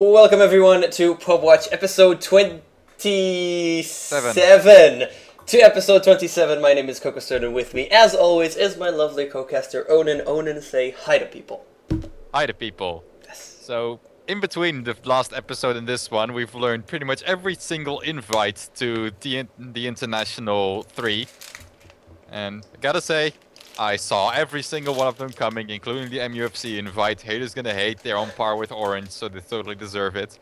Welcome everyone to Pubwatch episode 27. To episode 27, my name is KOKOStern and with me, as always, is my lovely co-caster Onin. Onin, say hi to people. Hi to people. Yes. So, in between the last episode and this one, we've learned pretty much every single invite to the International 3. And I gotta say, I saw every single one of them coming, including the MUFC invite. Haters gonna hate, they're on par with Orange, so they totally deserve it.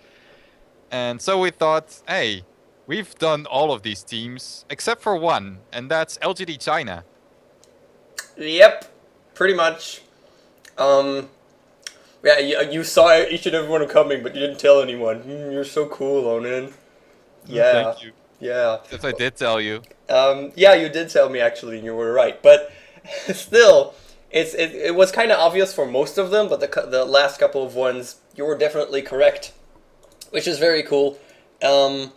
And so we thought, hey, we've done all of these teams, except for one, and that's LGD China. Yep, pretty much. Yeah, you saw each and every one coming, but you didn't tell anyone. You're so cool, Onin. Yeah. Thank you. Yeah. Yes, I did tell you. Yeah, you did tell me actually, and you were right. But still, it was kind of obvious for most of them, but the last couple of ones, you were definitely correct, which is very cool. And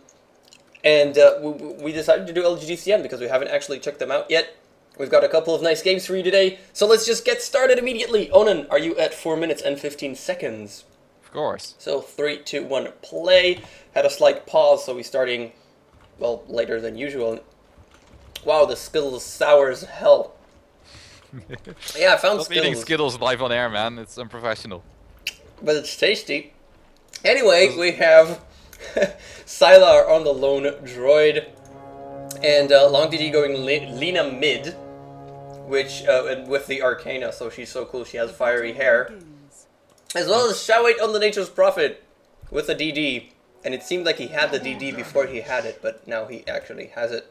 we decided to do LGD.cn because we haven't actually checked them out yet. We've got a couple of nice games for you today, so let's just get started immediately. Onin, are you at 4 minutes and 15 seconds? Of course. So 3, 2, 1, play. Had a slight pause, so we're starting, well, later than usual. Wow, the Skittles sour as hell. Yeah, I found Stop eating Skittles live on air, man. It's unprofessional. But it's tasty. Anyway, we have Sylar on the lone droid, and Long DD going Lena mid, which and with the Arcana, so she's so cool. She has fiery hair, as well as Shawait on the Nature's Prophet with the DD, and it seemed like he had the DD before he had it, but now he actually has it.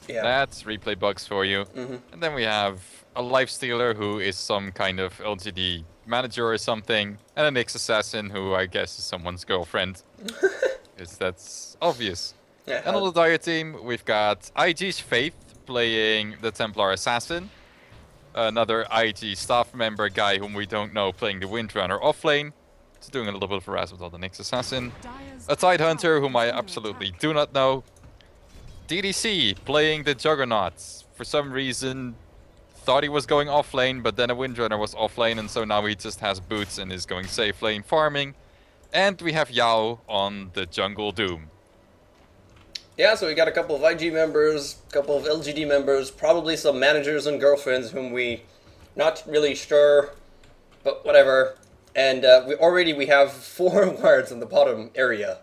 Yeah. That's replay bugs for you. And then we have a Lifestealer who is some kind of LGD manager or something, and a Nyx Assassin who I guess is someone's girlfriend. Because that's obvious. Yeah, and on the Dire team, we've got iG.Faith playing the Templar Assassin. Another IG staff member guy whom we don't know playing the Windrunner offlane. He's doing a little bit of harassment on the Nyx Assassin. A Tidehunter whom I absolutely do not know. DDC playing the Juggernauts. For some reason, thought he was going off lane, but then a Windrunner was off lane, and so now he just has boots and is going safe lane farming. And we have Yao on the Jungle Doom. Yeah, so we got a couple of IG members, a couple of LGD members, probably some managers and girlfriends whom we not really sure, but whatever. And we have 4 wards in the bottom area.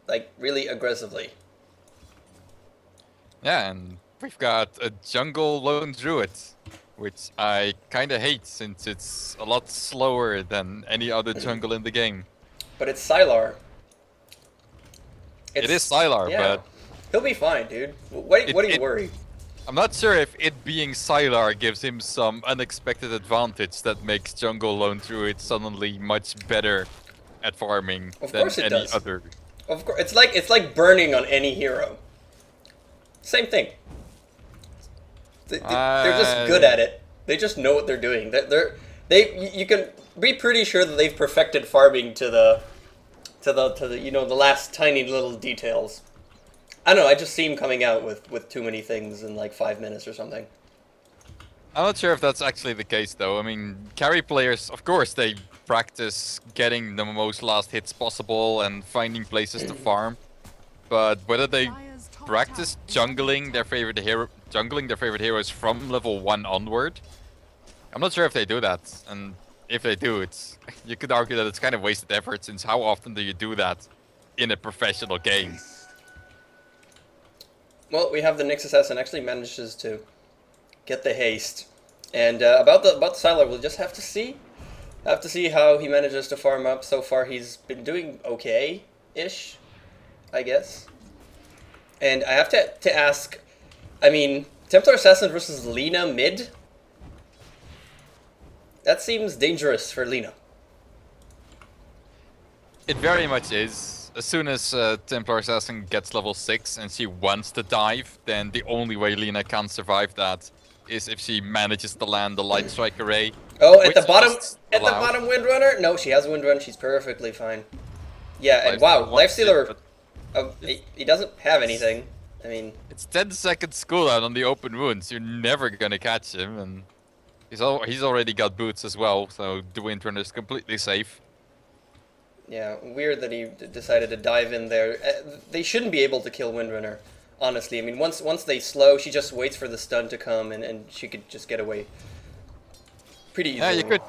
Like, really aggressively. Yeah, and we've got a jungle lone druid, which I kind of hate since it's a lot slower than any other jungle in the game. But it's Sylar. It is Sylar, yeah. but... He'll be fine, dude. What do you worry? I'm not sure if it being Sylar gives him some unexpected advantage that makes jungle lone druid suddenly much better at farming than any other. Of course, it's like burning on any hero. Same thing. They're just good at it. They just know what they're doing. You can be pretty sure that they've perfected farming to the the last tiny little details. I don't know. I just see him coming out with too many things in like 5 minutes or something. I'm not sure if that's actually the case though. I mean, carry players, of course, they practice getting the most last hits possible and finding places to farm, but whether they practice jungling their favorite heroes from level 1 onward, I'm not sure if they do that. And if they do, you could argue that it's kind of wasted effort, since how often do you do that in a professional game? Well, we have the Nyx Assassin actually manages to get the haste, and about the Sylar, we'll just have to see. Have to see how he manages to farm up. So far, he's been doing okay-ish, I guess. And I have to ask, I mean, Templar Assassin versus Lena mid? That seems dangerous for Lena. It very much is. As soon as Templar Assassin gets level 6 and she wants to dive, then the only way Lena can survive that is if she manages to land the Light Strike Array. Oh, at the bottom Windrunner? No, she has Windrun. She's perfectly fine. Yeah, and wow, Lifestealer, he doesn't have anything. I mean... It's 10 seconds cooldown on the open wounds. You're never gonna catch him, and... He's already got boots as well, so the Windrunner is completely safe. Yeah, weird that he decided to dive in there. They shouldn't be able to kill Windrunner, honestly. I mean, once they slow, she just waits for the stun to come, and she could just get away pretty easily. Yeah, you could.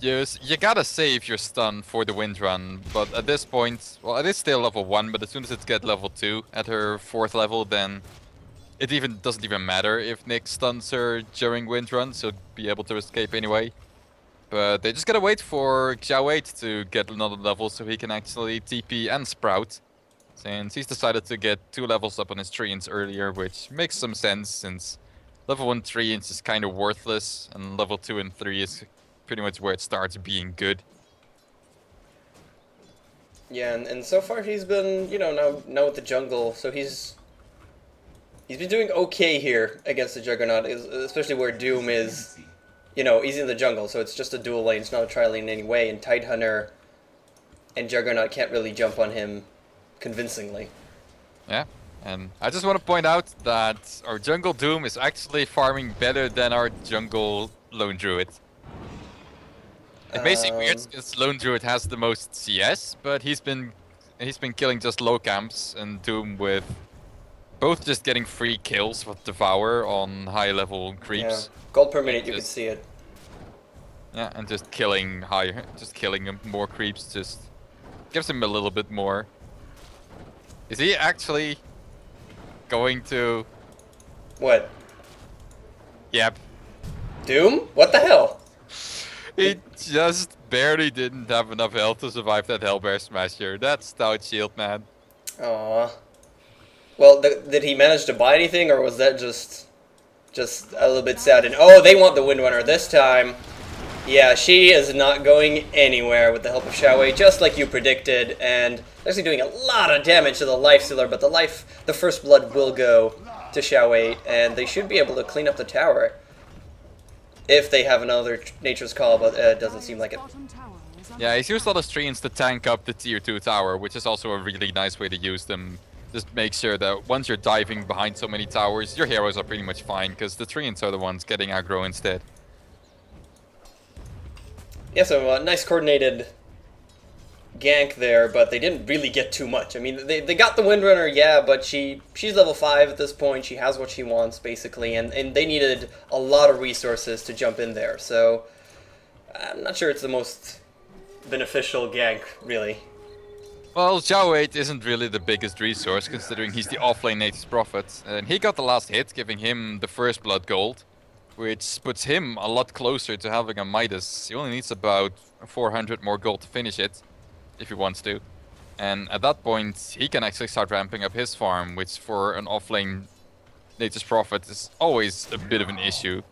You gotta save your stun for the Windrun, but at this point, well, it is still level 1, but as soon as it gets level 2 at her 4th level, then it doesn't even matter if Nick stuns her during Windrun, so be able to escape anyway. But they just gotta wait for Xiao to get another level so he can actually TP and Sprout. Since he's decided to get 2 levels up on his Treants earlier, which makes some sense since level 1 Treants is kind of worthless, and level 2 and 3 is pretty much where it starts being good. Yeah, and so far he's been, you know, now with the jungle, so he's been doing okay here against the Juggernaut, especially where Doom is, you know, he's in the jungle, so it's just a dual lane, it's not a tri-lane in any way, and Tidehunter and Juggernaut can't really jump on him convincingly. Yeah, and I just want to point out that our jungle Doom is actually farming better than our jungle Lone Druid. It basically it's Lone Druid has the most CS, but he's been killing just low camps, and Doom with both just getting free kills with Devour on high level creeps. Yeah. Gold per minute, you can see it. Yeah, and just killing more creeps just gives him a little bit more. Is he actually going to? What? Yep. Doom? What the hell? He just barely didn't have enough health to survive that Hellbear Smasher. That's stout shield, man. Aww. Well, did he manage to buy anything, or was that just a little bit sad? And oh, they want the Windrunner this time. Yeah, she is not going anywhere with the help of Xiao, just like you predicted, and actually doing a lot of damage to the Lifestealer, but the First Blood will go to Xiao, and they should be able to clean up the tower. If they have another Nature's Call, but it doesn't seem like it. Yeah, he's used all the Treants to tank up the tier 2 tower, which is also a really nice way to use them. Just make sure that once you're diving behind so many towers, your heroes are pretty much fine, because the Treants are the ones getting aggro instead. Yeah, so nice coordinated gank there, but they didn't really get too much. I mean, they got the Windrunner, yeah, but she's level 5 at this point. She has what she wants, basically, and they needed a lot of resources to jump in there. So I'm not sure it's the most beneficial gank, really. Well, Xiao isn't really the biggest resource, considering he's the offlane Nature's Prophet, and he got the last hit, giving him the First Blood gold, which puts him a lot closer to having a Midas. He only needs about 400 more gold to finish it, if he wants to. And at that point, he can actually start ramping up his farm, which for an offlane Nature's Prophet is always a bit of an issue.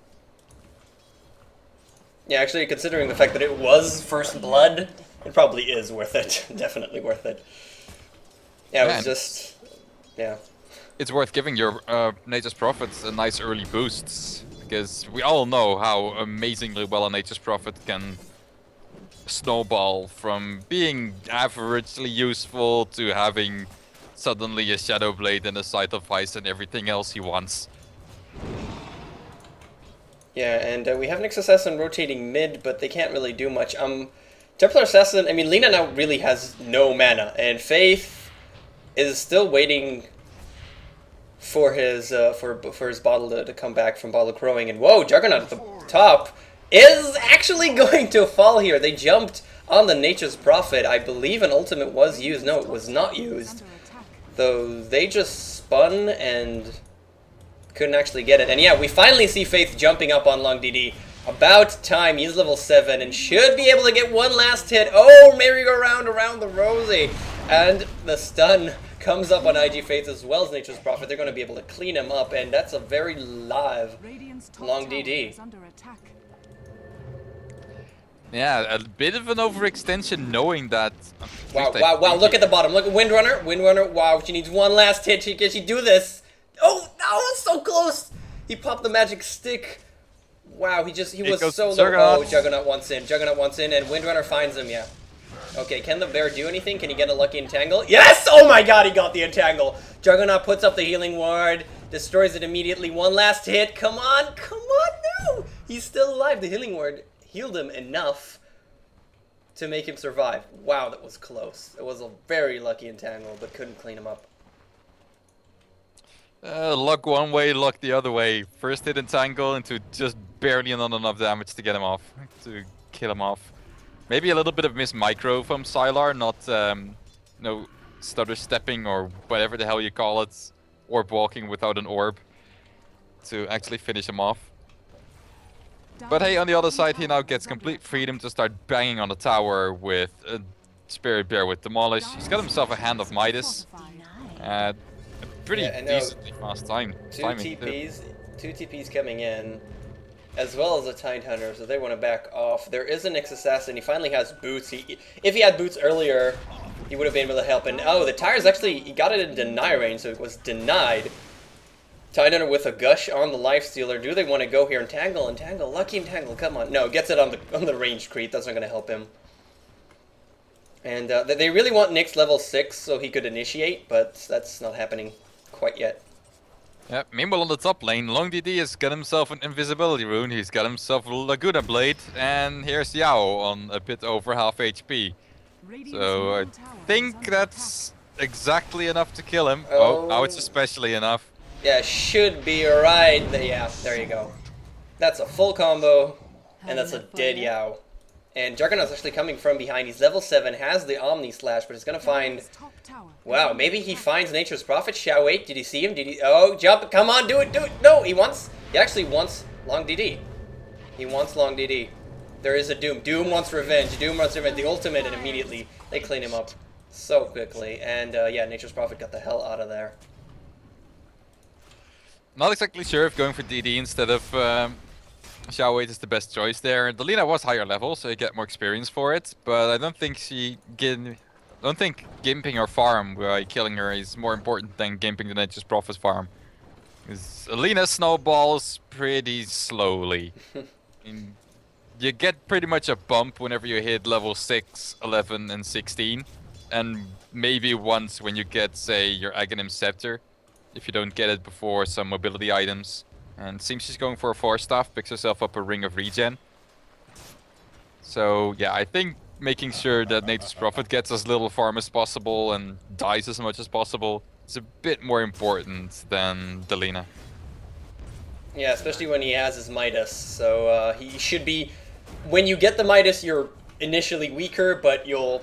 Yeah, actually, considering the fact that it was First Blood, it probably is worth it. Definitely worth it. Yeah, it was just... yeah. It's worth giving your Nature's Prophets a nice early boost, because we all know how amazingly well a Nature's Prophet can snowball from being averagely useful to having suddenly a Shadow Blade and a Scythe of Ice and everything else he wants. Yeah, and we have Nyx Assassin rotating mid, but they can't really do much. Templar Assassin, I mean, Lina now really has no mana, and Faith is still waiting for his bottle to come back from Bottle Crowing, and whoa, Juggernaut at the top is actually going to fall here. They jumped on the Nature's Prophet. I believe an ultimate was used. No, it was not used. Though they just spun and couldn't actually get it. And yeah, we finally see Faith jumping up on Long DD. About time. He's level 7 and should be able to get one last hit. Oh, merry-go-round around the Rosie. And the stun comes up on iG.Faith as well as Nature's Prophet. They're going to be able to clean him up, and that's a very live Long DD. Yeah, a bit of an overextension knowing that... Wow, look at the bottom. Look at Windrunner, wow, she needs one last hit. Can she do this? Oh, no, so close. He popped the magic stick. Wow, he was so low. Oh, Juggernaut wants in, and Windrunner finds him, yeah. Okay, can the bear do anything? Can he get a lucky entangle? Yes! Oh my god, he got the entangle. Juggernaut puts up the healing ward, destroys it immediately. One last hit. Come on, no! He's still alive. The healing word healed him enough to make him survive. Wow, that was close. It was a very lucky entangle, but couldn't clean him up. Luck one way, luck the other way. First hit entangle into just barely not enough damage to get him off, to kill him off. Maybe a little bit of miss micro from Sylar, not no stutter stepping or whatever the hell you call it, orb walking without an orb to actually finish him off. But hey, on the other side, he now gets complete freedom to start banging on the tower with a Spirit Bear with Demolish. He's got himself a Hand of Midas. Pretty decently fast timing. Two TPs coming in, as well as a Tide Hunter, so they want to back off. There is a Nyx Assassin. He finally has boots. If he had boots earlier, he would have been able to help. And oh, the tire's actually, he got it in deny range, so it was denied. Tide Hunter with a gush on the Lifestealer. Do they want to go here? Entangle, entangle, lucky entangle. Come on, no, gets it on the ranged creep. That's not going to help him. And they really want Nyx level 6 so he could initiate, but that's not happening quite yet. Yeah, meanwhile on the top lane, Long DD has got himself an invisibility rune, he's got himself a Laguna Blade, and here's Yao on a bit over half HP. So I think that's exactly enough to kill him. Oh, now it's especially enough. Yeah, should be right. Yeah, there you go. That's a full combo, and that's a dead Yao. And Juggernaut's actually coming from behind. He's level 7, has the Omni Slash, but he's gonna find... Wow, maybe he finds Nature's Prophet. Shall wait, did he see him? Did he... Oh, jump, come on, do it, do it. No, he actually wants Long DD. He wants Long DD. There is a Doom. Doom wants revenge. Doom wants revenge. The ultimate, and immediately they clean him up so quickly. And yeah, Nature's Prophet got the hell out of there. Not exactly sure if going for DD instead of Xiao Wei is the best choice there. Delina was higher level, so you get more experience for it. But I don't think gimping her farm by killing her is more important than gimping the Nature's Prophet's farm. Because Alina snowballs pretty slowly. You get pretty much a bump whenever you hit level 6, 11, and 16. And maybe once when you get, say, your Aghanim Scepter. If you don't get it before some mobility items. And seems she's going for a Force Staff, picks herself up a Ring of Regen. So yeah, I think making sure that Nature's Prophet gets as little farm as possible and dies as much as possible is a bit more important than Delina. Yeah, especially when he has his Midas. So he should be... When you get the Midas, you're initially weaker, but you'll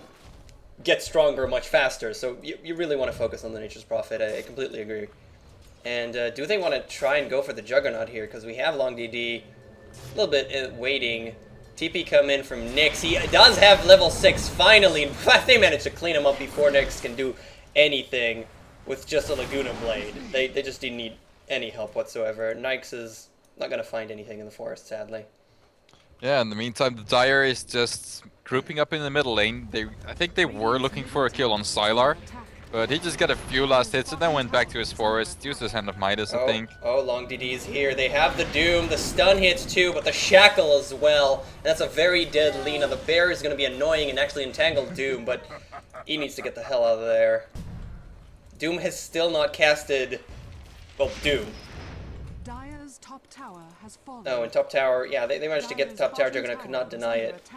get stronger much faster. So you really want to focus on the Nature's Prophet. I completely agree. And do they want to try and go for the Juggernaut here? Because we have Long DD a little bit waiting. TP come in from Nyx. He does have level 6 finally. They managed to clean him up before Nyx can do anything with just a Laguna Blade. They just didn't need any help whatsoever. Nyx is not going to find anything in the forest, sadly. Yeah, in the meantime, the Dire is just grouping up in the middle lane. I think they were looking for a kill on Sylar, but he just got a few last hits and then went back to his forest, used his Hand of Midas, I think. Oh, Long DD is here. They have the Doom, the stun hits too, but the Shackle as well. That's a very dead Lina. The Bear is going to be annoying and actually entangle Doom, but he needs to get the hell out of there. Doom has still not casted... Well, Doom. Dire's top tower has fallen. Oh, and top tower, yeah, they managed to get the top tower. Juggernaut could not deny it.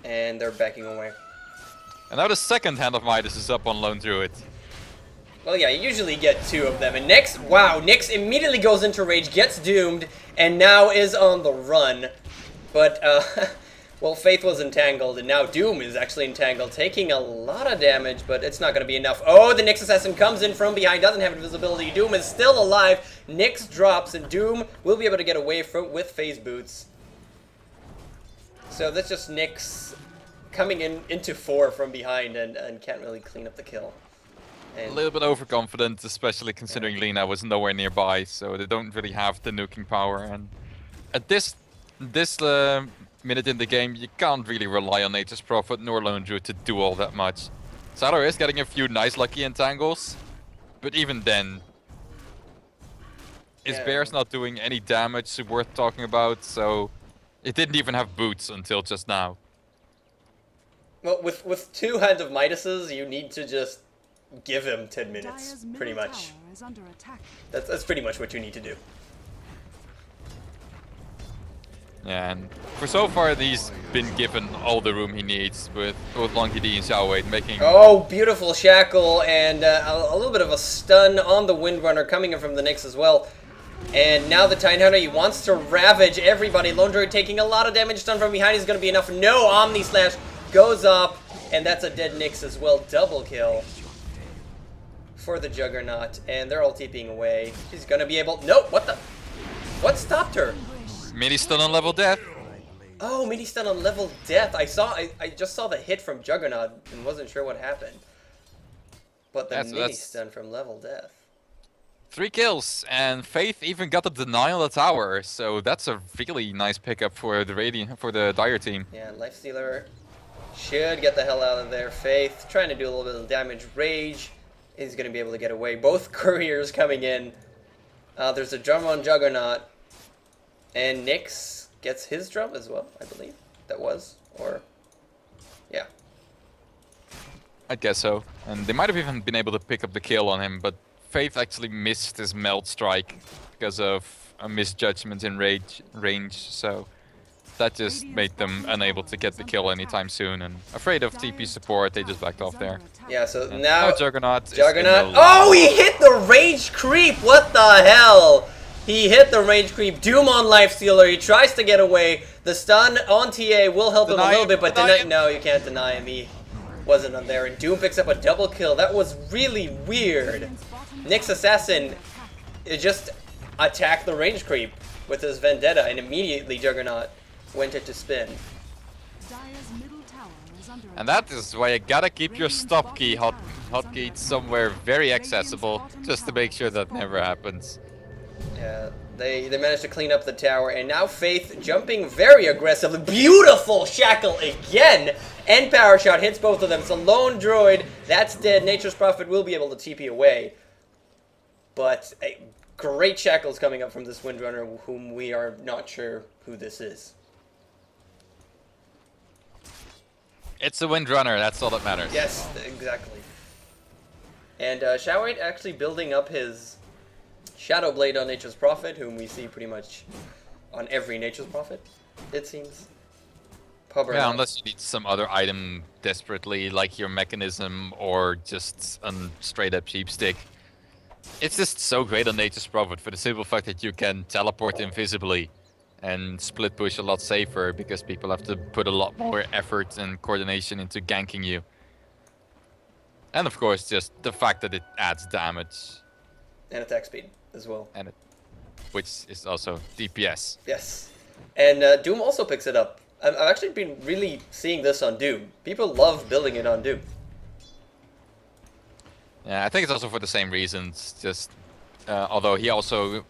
And they're backing away. And now the second Hand of Midas is up on Lone Druid. Well, yeah, you usually get 2 of them. And Nyx, wow, Nyx immediately goes into rage, gets doomed, and now is on the run. But, well, Faith was entangled, and now Doom is actually entangled, taking a lot of damage, but it's not going to be enough. Oh, the Nyx Assassin comes in from behind, doesn't have invisibility. Doom is still alive. Nyx drops, and Doom will be able to get away with Phase Boots. So that's just Nyx coming into 4 from behind and can't really clean up the kill. And a little bit overconfident, especially considering Lina was nowhere nearby, so they don't really have the nuking power. And at this minute in the game, you can't really rely on Nature's Prophet nor Lone Druid to do all that much. Sylar is getting a few nice lucky entangles, but even then, his Bear's not doing any damage worth talking about, so it didn't even have boots until just now. Well, with 2 Hand of Midases, you need to just give him 10 minutes, pretty much. That's pretty much what you need to do. Yeah, and for so far he's been given all the room he needs with LGD and Xiaowei making... Oh, beautiful shackle and a little bit of a stun on the Windrunner coming in from the Nyx as well. And now the Tidehunter, he wants to ravage everybody. Lone Droid taking a lot of damage, stun from behind is going to be enough. No, Omni Slash goes up, and that's a dead Nyx as well. Double kill for the Juggernaut, and they're all TPing away. She's going to be able... Nope, what the... What stopped her? Mini stun on level death. Oh, mini stun on level death. I just saw the hit from Juggernaut and wasn't sure what happened. But the mini stun from level death. 3 kills, and Faith even got the deny on the tower, so that's a really nice pickup for the Dire team. Yeah, Lifestealer should get the hell out of there. Faith trying to do a little bit of damage. Rage is going to be able to get away. Both couriers coming in. There's a drum on Juggernaut, and Nyx gets his drum as well, I believe. That was, or, yeah. I guess so. And they might have even been able to pick up the kill on him, but Faith actually missed his melt strike because of a misjudgment in range, so that just made them unable to get the kill anytime soon, and afraid of TP support, they just backed off there. Yeah, so and now Juggernaut oh, he hit the rage creep! What the hell? He hit the range creep. Doom on Lifestealer. He tries to get away. The stun on TA will help him a little bit, but no, you can't deny him. He wasn't on there. And Doom picks up a double kill. That was really weird. Nyx Assassin just attacked the range creep with his Vendetta, and immediately Juggernaut went into spin. And that is why you gotta keep your stop key hotkey somewhere very accessible, just to make sure that never happens. Yeah, they managed to clean up the tower, and now Faith jumping very aggressively. Beautiful shackle again! And power shot hits both of them. So Lone Droid, that's dead. Nature's Prophet will be able to TP away. But great shackles coming up from this Windrunner, whom we are not sure who this is. It's a Windrunner, that's all that matters. Yes, exactly. And Xiaowei actually building up his Shadow Blade on Nature's Prophet, whom we see pretty much on every Nature's Prophet, it seems. Yeah, unless you need some other item desperately, like your mechanism or just a straight up cheap stick. It's just so great on Nature's Prophet for the simple fact that you can teleport invisibly and split push a lot safer because people have to put a lot more effort and coordination into ganking you. And of course, just the fact that it adds damage. And attack speed as well. And which is also DPS. Yes. And Doom also picks it up. I've actually been really seeing this on Doom. People love building it on Doom. Yeah, I think it's also for the same reasons, just although he also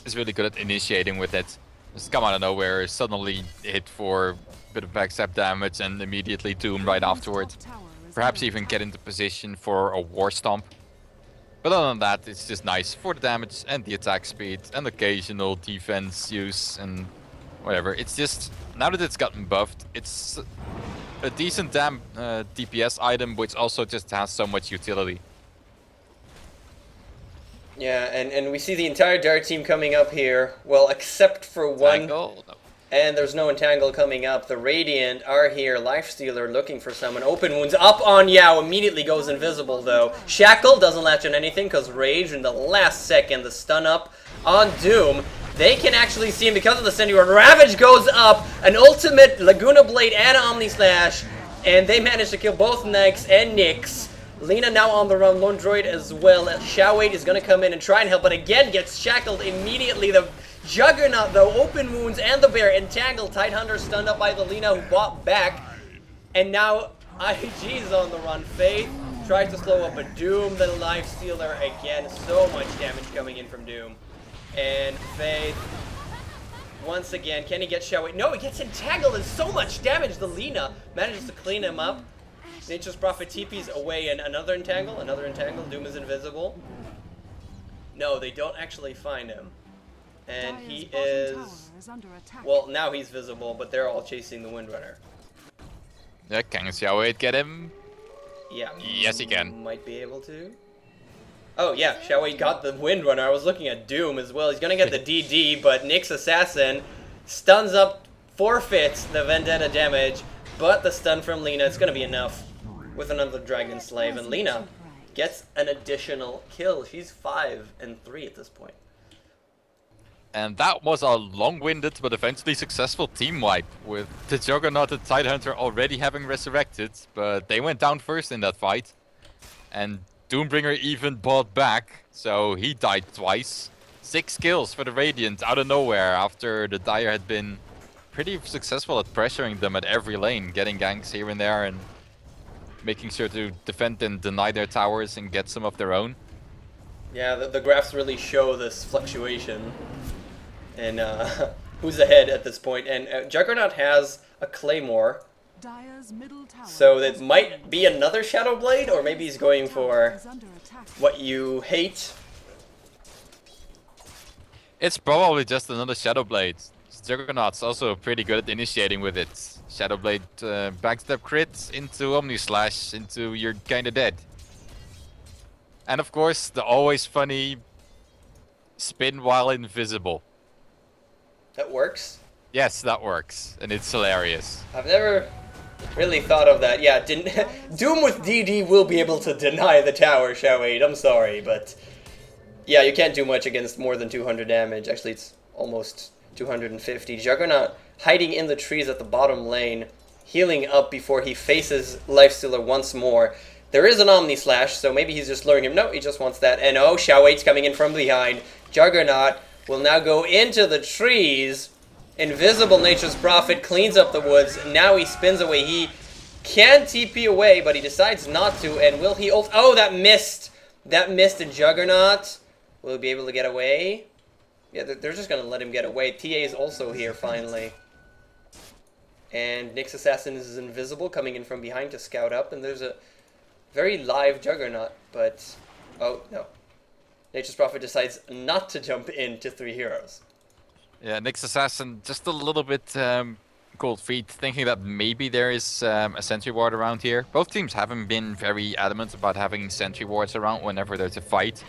is really good at initiating with it. Just come out of nowhere, suddenly hit for a bit of backstab damage and immediately Doom right afterwards. Perhaps even get into position for a War Stomp. But other than that, it's just nice for the damage and the attack speed and occasional defense use and whatever. It's just, now that it's gotten buffed, it's a decent DPS item which also just has so much utility. Yeah, and we see the entire Dart team coming up here. Well, except for one. Entangle? No. And there's no Entangle coming up. The Radiant are here. Lifestealer looking for someone. Open Wounds up on Yao. Immediately goes invisible, though. Shackle doesn't latch on anything because Rage in the last second. The stun up on Doom. They can actually see him because of the Sentinel. Ravage goes up. An ultimate Laguna Blade and Omni Slash. And they manage to kill both Nyx and Nyx. Lina now on the run, Lone Droid as well. Xiaowei is going to come in and try and help, but again gets shackled immediately. The Juggernaut, though, open wounds, and the bear entangled. Tidehunter stunned up by the Lina, who bought back. And now IG's on the run. Faith tries to slow up a Doom, the Lifestealer again. So much damage coming in from Doom. And Faith, once again, can he get Xiaowei? No, he gets entangled and so much damage. The Lina manages to clean him up. Nature's Prophet TP's away and another entangle. Doom is invisible. No, they don't actually find him. And he is... Well, now he's visible, but they're all chasing the Windrunner. Yeah, can Xiaowei get him? Yeah. Yes, he can. Might be able to. Oh, yeah, Xiaowei got the Windrunner. I was looking at Doom as well. He's going to get the DD, but Nyx Assassin stuns up forfeits the Vendetta damage, but the stun from Lina, it's going to be enough with another Dragon Slave, and Lina gets an additional kill. She's 5 and 3 at this point. And that was a long-winded but eventually successful team wipe, with the Juggernaut and Tidehunter already having resurrected, but they went down first in that fight. And Doombringer even bought back, so he died twice. 6 kills for the Radiant out of nowhere after the Dire had been pretty successful at pressuring them at every lane, getting ganks here and there and making sure to defend and deny their towers and get some of their own. Yeah, the graphs really show this fluctuation. And who's ahead at this point. And Juggernaut has a Claymore. So it might be another Shadow Blade, or maybe he's going for what you hate. It's probably just another Shadow Blade. Juggernaut's also pretty good at initiating with it. Shadow Blade backstep crits into Omni Slash, into you're kinda dead. And of course, the always funny spin while invisible. That works? Yes, that works, and it's hilarious. I've never really thought of that. Yeah, Doom with DD will be able to deny the tower, Shao-Wade. I'm sorry, but yeah, you can't do much against more than 200 damage. Actually, it's almost 250. Juggernaut hiding in the trees at the bottom lane, healing up before he faces Lifestealer once more. There is an Omni Slash, so maybe he's just luring him. No, he just wants that. And oh, Shao-Wade's coming in from behind. Juggernaut will now go into the trees. Invisible Nature's Prophet cleans up the woods. Now he spins away. He can TP away, but he decides not to. And will he ult? Oh, that missed. That missed a Juggernaut. Will he be able to get away? Yeah, they're just going to let him get away. TA is also here, finally. And Nyx Assassin is invisible, coming in from behind to scout up. And there's a very live Juggernaut, but... oh, no. Nature's Prophet decides not to jump into 3 heroes. Yeah, Nyx Assassin just a little bit cold feet, thinking that maybe there is a sentry ward around here. Both teams haven't been very adamant about having sentry wards around whenever there's a fight.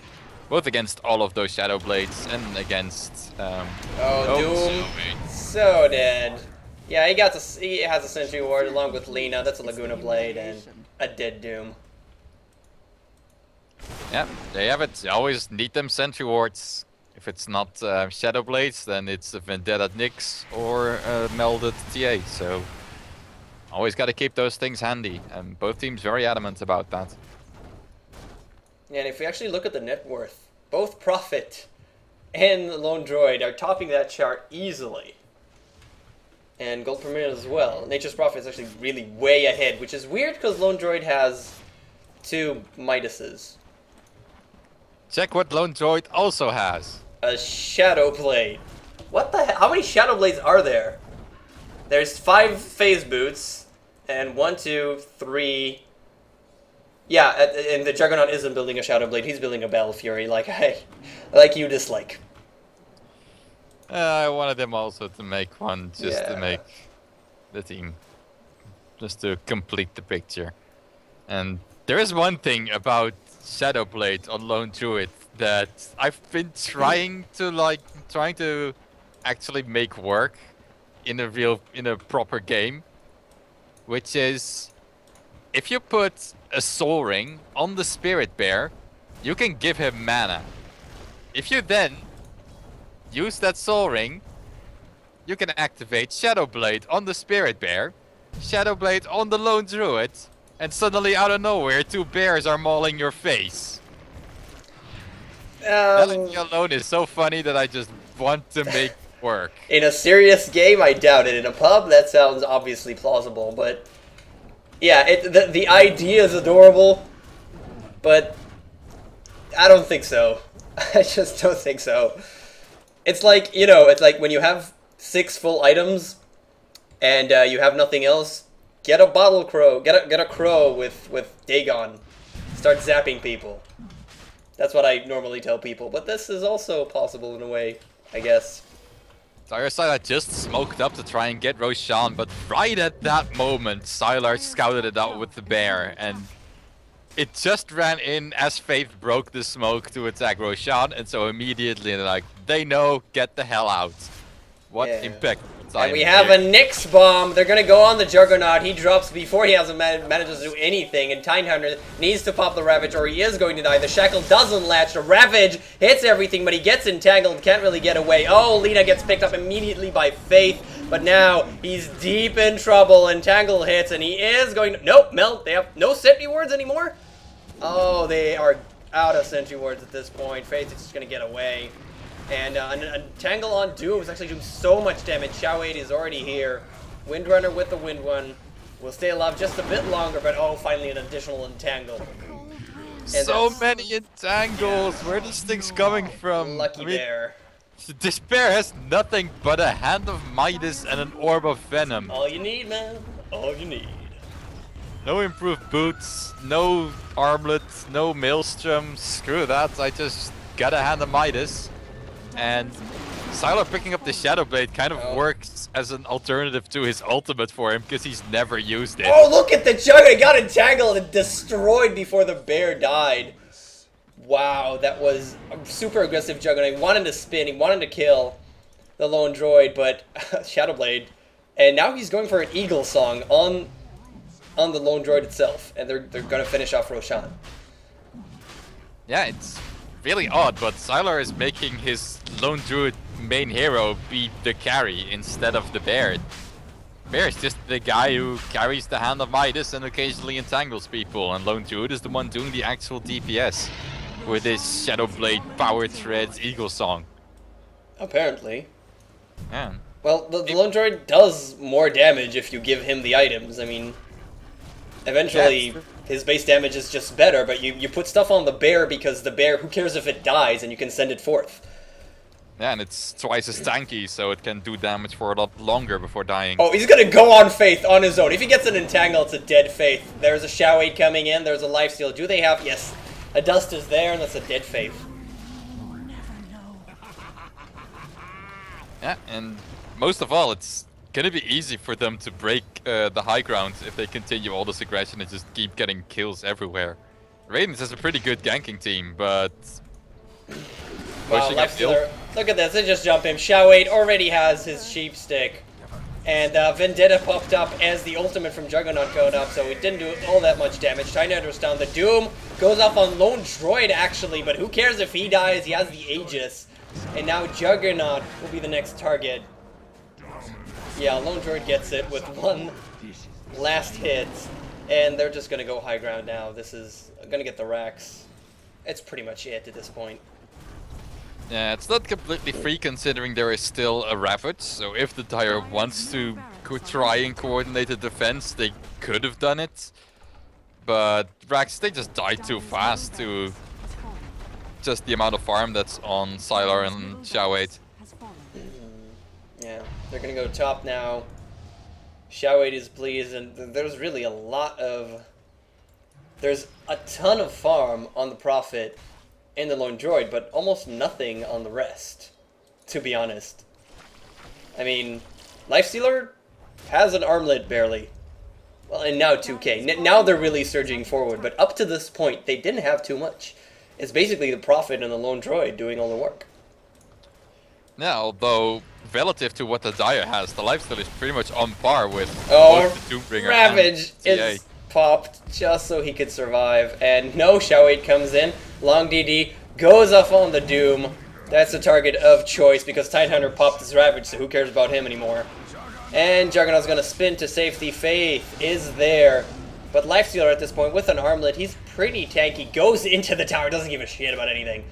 Both against all of those Shadow Blades and against... Doom. So dead. Yeah, he has a sentry ward along with Lina. That's a Laguna Blade and a dead Doom. Yeah, there you have it. You always need them sentry wards. If it's not Shadow Blades, then it's a Vendetta Nyx or a melded TA. So always got to keep those things handy. And both teams very adamant about that. Yeah, and if we actually look at the net worth, both Prophet and the Lone Droid are topping that chart easily. And Gold per minute as well. Nature's Prophet is actually really way ahead, which is weird because Lone Droid has 2 Midases. Check what Lone Droid also has. A Shadow Blade. What the hell? How many Shadow Blades are there? There's 5 Phase Boots, and 1, 2, 3... Yeah, and the Juggernaut isn't building a Shadow Blade, he's building a Battle Fury, like you dislike. I wanted them also to make one, just to make the team. Just to complete the picture. And there is one thing about Shadow Blade on Lone Druid that I've been trying to actually make work in a proper game, which is if you put a Soul Ring on the Spirit Bear, you can give him mana. If you then use that Soul Ring, you can activate Shadow Blade on the Spirit Bear, Shadow Blade on the Lone Druid, and suddenly out of nowhere 2 bears are mauling your face. That idea alone is so funny that I just want to make work. In a serious game, I doubt it. In a pub, that sounds obviously plausible, but yeah, the idea is adorable, but I don't think so. I just don't think so. It's like, you know, it's like when you have 6 full items and you have nothing else, get a bottle crow, get a crow with Dagon. Start zapping people. That's what I normally tell people, but this is also possible in a way, I guess. Dire side I just smoked up to try and get Roshan, but right at that moment, Sylar scouted it out with the bear, and it just ran in as Faith broke the smoke to attack Roshan, and so immediately, like, they know, get the hell out. What impeccable And we have a Nyx bomb. They're going to go on the Juggernaut. He drops before he has manages to do anything. And Tidehunter needs to pop the Ravage or he is going to die. The Shackle doesn't latch. The Ravage hits everything, but he gets entangled. Can't really get away. Oh, Lina gets picked up immediately by Faith. But now he's deep in trouble. Entangle hits and he is going to... Nope, Mel. They have no sentry wards anymore. Oh, they are out of sentry wards at this point. Faith is just going to get away. And an Tangle on Doom is actually doing so much damage. Xiao 8 is already here. Windrunner with the Wind One will stay alive just a bit longer, but oh, finally an additional Entangle. And so many Entangles! Yeah. Where are these things coming from? Lucky Bear. This bear has nothing but a Hand of Midas and an Orb of Venom. All you need, man. All you need. No improved boots, no armlet, no maelstrom. Screw that, I just got a Hand of Midas. And Sylar picking up the Shadow Blade kind of works as an alternative to his ultimate for him because he's never used it. Oh, look at the Juggernaut! He got entangled and destroyed before the bear died. Wow, that was a super aggressive Juggernaut. He wanted to spin, he wanted to kill the lone droid, but Shadow Blade. And now he's going for an Eagle Song on the lone droid itself. And they're going to finish off Roshan. Yeah, it's really odd, but Sylar is making his lone druid main hero be the carry instead of the bear. Bear is just the guy who carries the Hand of Midas and occasionally entangles people, and lone druid is the one doing the actual DPS with his Shadow Blade, Power Threads, Eagle Song. Apparently. Yeah. Well, the lone droid does more damage if you give him the items. I mean, eventually his base damage is just better, but you put stuff on the bear because the bear, who cares if it dies, and you can send it forth. Yeah, and it's twice as tanky, so it can do damage for a lot longer before dying. Oh, he's gonna go on Faith on his own. If he gets an Entangle, it's a dead Faith. There's a Xiao 8 coming in, there's a Lifesteal. Do they have... Yes, a Dust is there, and that's a dead Faith. Yeah, and most of all, it's gonna be easy for them to break the high ground if they continue all this aggression and just keep getting kills everywhere. Radiance has a pretty good ganking team, but... Wow, Lifestealer. Look at this, they just jump him. Xiao 8 already has his Sheepstick. And Vendetta popped up as the ultimate from Juggernaut going up, so it didn't do all that much damage. Tidehunter's down. The Doom goes off on Lone Droid, actually, but who cares if he dies? He has the Aegis. And now Juggernaut will be the next target. Yeah, Lone Droid gets it with one last hit. And they're just going to go high ground now. This is going to get the racks. It's pretty much it at this point. Yeah, it's not completely free considering there is still a Ravage, so if the Dire wants to try and coordinate a defense, they could have done it. But Rax, they just died too fast to just the amount of farm that's on Sylar and Xiao 8. Yeah, they're gonna go top now. Xiao 8 is pleased, and there's really a lot of... There's a ton of farm on the Prophet and the Lone Droid, but almost nothing on the rest, to be honest. I mean, Lifestealer has an armlet barely. Well, and now 2k. Now they're really surging forward, but up to this point, they didn't have too much. It's basically the Prophet and the Lone Droid doing all the work. Yeah, although, relative to what the Dire has, the Lifestealer is pretty much on par with both the Doombringer Ravage and is popped just so he could survive, and no, Xiao 8 comes in. Long DD goes off on the Doom. That's the target of choice because Tidehunter popped his Ravage, so who cares about him anymore? And Juggernaut's gonna spin to safety. Faith is there, but Lifestealer at this point with an armlet, he's pretty tanky. Goes into the tower, doesn't give a shit about anything.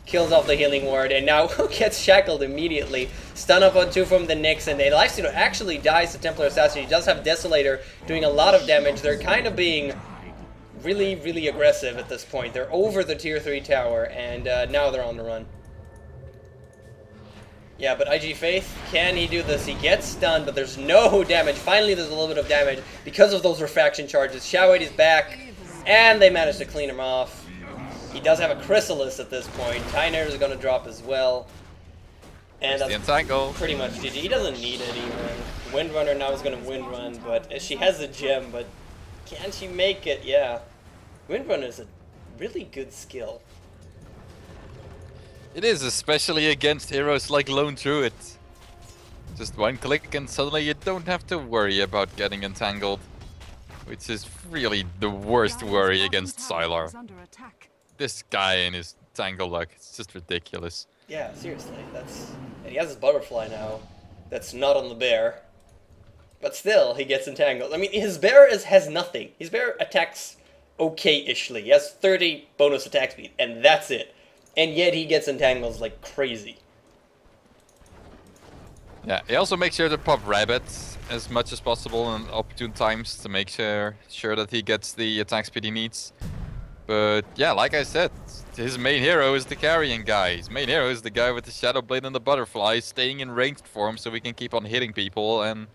Kills off the healing ward, and now gets shackled immediately. Stun up on 2 from the Nyx, and the Lifestealer actually dies to Templar Assassin. He does have Desolator doing a lot of damage. They're kind of being really, really aggressive at this point. They're over the tier 3 tower, and now they're on the run. Yeah, but iG.Faith, can he do this? He gets stunned, but there's no damage. Finally, there's a little bit of damage because of those refraction charges. Xiao 8 is back, and they managed to clean him off. He does have a Chrysalis at this point. Tyner is going to drop as well. And that's pretty much GG. He doesn't need it even. Windrunner now is going to Windrun, but she has a gem, but can she make it? Yeah. Windrunner is a really good skill. It is, especially against heroes like Lone Druid. Just one click and suddenly you don't have to worry about getting entangled. Which is really the worst worry against Sylar. This guy and his tangle luck, it's just ridiculous. Yeah, seriously, that's... And he has his butterfly now. That's not on the bear. But still, he gets entangled. I mean, his bear has nothing. His bear attacks okay-ishly. He has 30 bonus attack speed, and that's it. And yet he gets entangled like crazy. Yeah, he also makes sure to pop rabbits as much as possible in opportune times to make sure that he gets the attack speed he needs. But yeah, like I said, his main hero is the carrying guy. His main hero is the guy with the Shadow Blade and the Butterfly, staying in ranged form so we can keep on hitting people and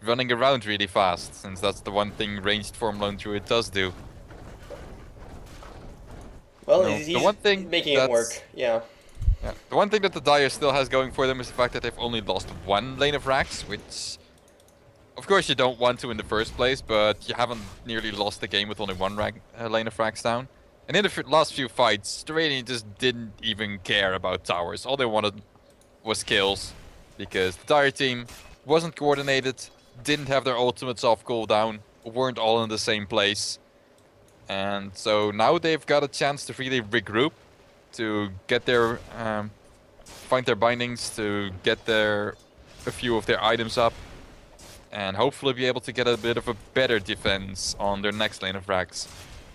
running around really fast, since that's the one thing ranged form Lone Druid does do. Well, he's making it work, yeah. Yeah. The one thing that the Dire still has going for them is the fact that they've only lost one lane of Rax, which of course you don't want to in the first place, but you haven't nearly lost the game with only one lane of Rax down. And in the last few fights, the Radiant just didn't even care about towers. All they wanted was kills, because the Dire team wasn't coordinated, didn't have their ultimates off cooldown, weren't all in the same place. And so now they've got a chance to really regroup, to get their find their bindings, to get a few of their items up, and hopefully be able to get a bit of a better defense on their next lane of Rax.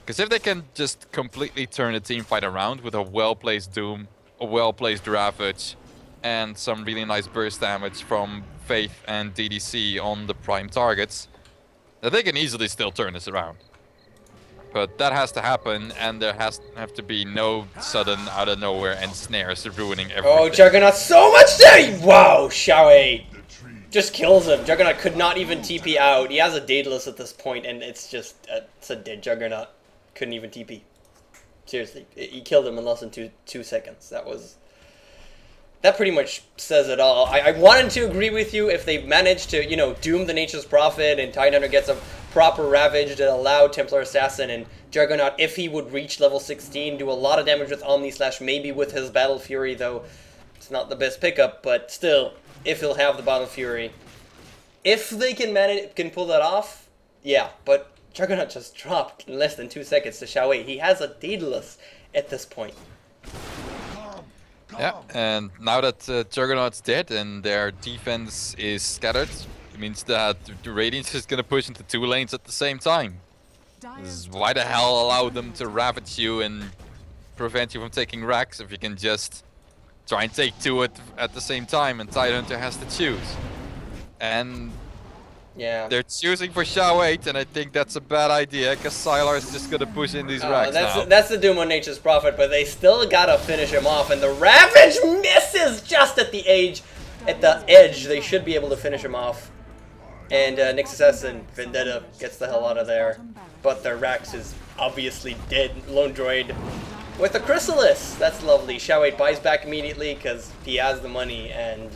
Because if they can just completely turn the team fight around with a well-placed Doom, a well-placed Ravage, and some really nice burst damage from Faith and DDC on the prime targets, then they can easily still turn this around. But that has to happen, and there have to be no sudden out of nowhere and snares ruining everything. Oh, Juggernaut, so much damage! Wow, Xiaowei just kills him. Juggernaut could not even TP out. He has a Daedalus at this point, and it's just it's a dead Juggernaut. Couldn't even TP. Seriously, he killed him in less than two seconds. That pretty much says it all. I wanted to agree with you if they managed to, you know, doom the Nature's Prophet and Tidehunter gets a proper Ravage that allowed Templar Assassin and Juggernaut, if he would reach level 16, do a lot of damage with Omni Slash, maybe with his Battle Fury, though it's not the best pickup, but still, if he'll have the Battle Fury. If they can pull that off, yeah, but Juggernaut just dropped in less than 2 seconds to Xiaowei. He has a Daedalus at this point. Yeah, and now that Juggernaut's dead and their defense is scattered, it means that the Radiant's is going to push into 2 lanes at the same time. Why the hell allow them to ravage you and prevent you from taking Rax if you can just try and take 2 at the same time, and Tidehunter has to choose. And yeah, they're choosing for Xiaowei, and I think that's a bad idea, because Sylar is just going to push in these Rax now. That's the Doom on Nature's Prophet, but they still got to finish him off, and the Ravage misses just at the edge. They should be able to finish him off. And Nyx Assassin, Vendetta gets the hell out of there. But the Rax is obviously dead. Lone Droid with a Chrysalis. That's lovely. Xiaowei buys back immediately because he has the money, and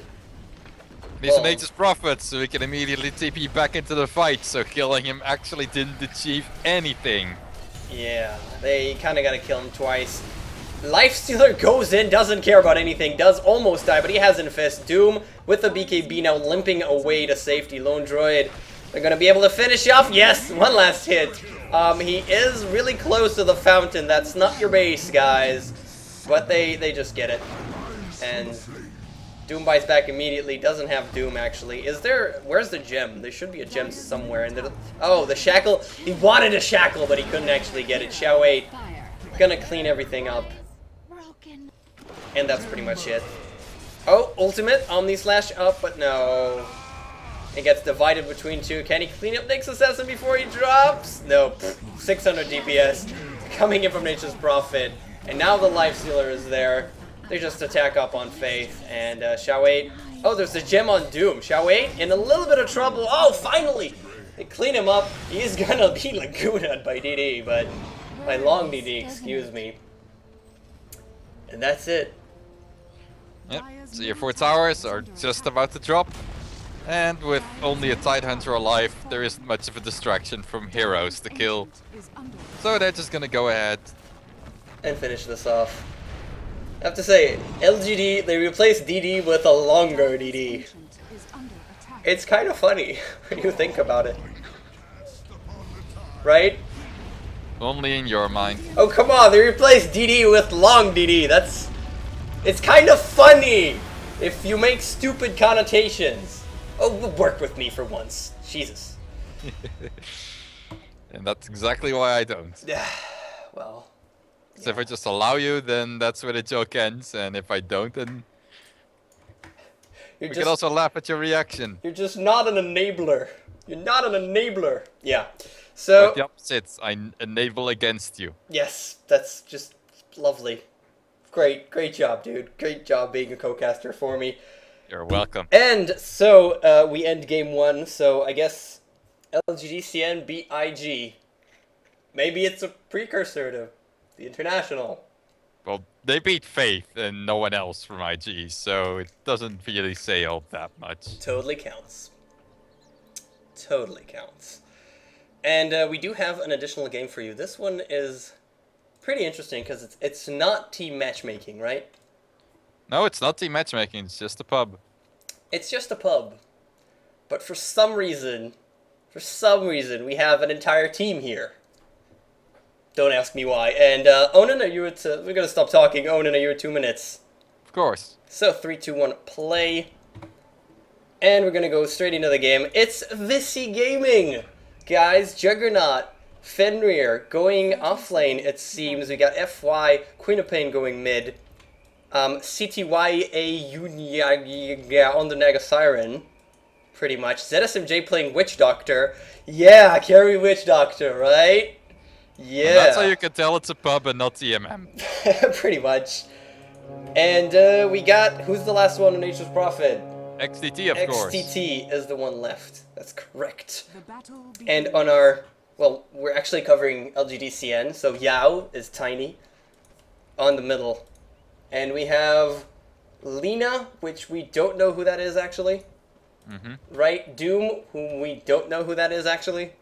needs a Nature's Prophet so he can immediately TP back into the fight, so killing him actually didn't achieve anything. Yeah, they kind of got to kill him twice. Lifestealer goes in, doesn't care about anything, does almost die, but he has Infest. Doom with the BKB now limping away to safety. Lone Droid, they're going to be able to finish off. Yes, one last hit. He is really close to the fountain. That's not your base, guys. But they just get it. And Doom buys back immediately. Doesn't have Doom, actually. Where's the gem? There should be a gem somewhere. Oh, the shackle. He wanted a shackle, but he couldn't actually get it. Xiaowei gonna clean everything up. And that's pretty much it. Oh, ultimate. Omni Slash up, but no. It gets divided between 2. Can he clean up Nyx Assassin before he drops? No. 600 DPS coming in from Nature's Prophet. And now the Lifestealer is there. They just attack up on Faith. And Xiaowei. Oh, there's a gem on Doom. Xiaowei in a little bit of trouble. Oh, finally! They clean him up. He's gonna be Lagoona'd by DD, but by long DD, excuse me. And that's it. Yep, so your 4 towers are just about to drop. And with only a Tidehunter alive, there isn't much of a distraction from heroes to kill. So they're just gonna go ahead and finish this off. I have to say, LGD, they replaced DD with a longer DD. It's kind of funny when you think about it. Right? Only in your mind. Oh, come on, they replaced DD with long DD. It's kind of funny if you make stupid connotations. Oh, work with me for once. Jesus. And that's exactly why I don't. Yeah, well. So if I just allow you, then that's where the joke ends. And if I don't, then we can also laugh at your reaction. You're just not an enabler. You're not an enabler. Yeah. So. But the opposite, I enable against you. Yes, that's just lovely. Great job, dude. Great job being a co-caster for me. You're welcome. And so we end game 1. So I guess LGD.cn beat IG. Maybe it's a precursor to the international. Well, they beat Faith and no one else from IG, so it doesn't really say all that much. Totally counts. Totally counts. And we do have an additional game for you. This one is pretty interesting because it's not team matchmaking, right? No, it's not team matchmaking. It's just a pub. It's just a pub. But for some reason, we have an entire team here. Don't ask me why. And Onin, are you at... we're going to stop talking. Onin, are you at 2 minutes? Of course. So, 3, 2, 1, play. And we're going to go straight into the game. It's Vici Gaming! Guys, Juggernaut, Fenrir going off lane, it seems. We got FY, Queen of Pain going mid. CTYA Unya on the Naga Siren, pretty much. ZSMJ playing Witch Doctor. Yeah, carry Witch Doctor, right? Yeah. And that's how you can tell it's a pub and not TMM. Pretty much. And we got, who's the last one on Nature's Prophet? XTT, of course. XTT is the one left. That's correct. The battle And on our, well, we're actually covering LGD.cn, so Yao is tiny on the middle. And we have Lina, which we don't know who that is actually. Right? Doom, whom we don't know who that is actually.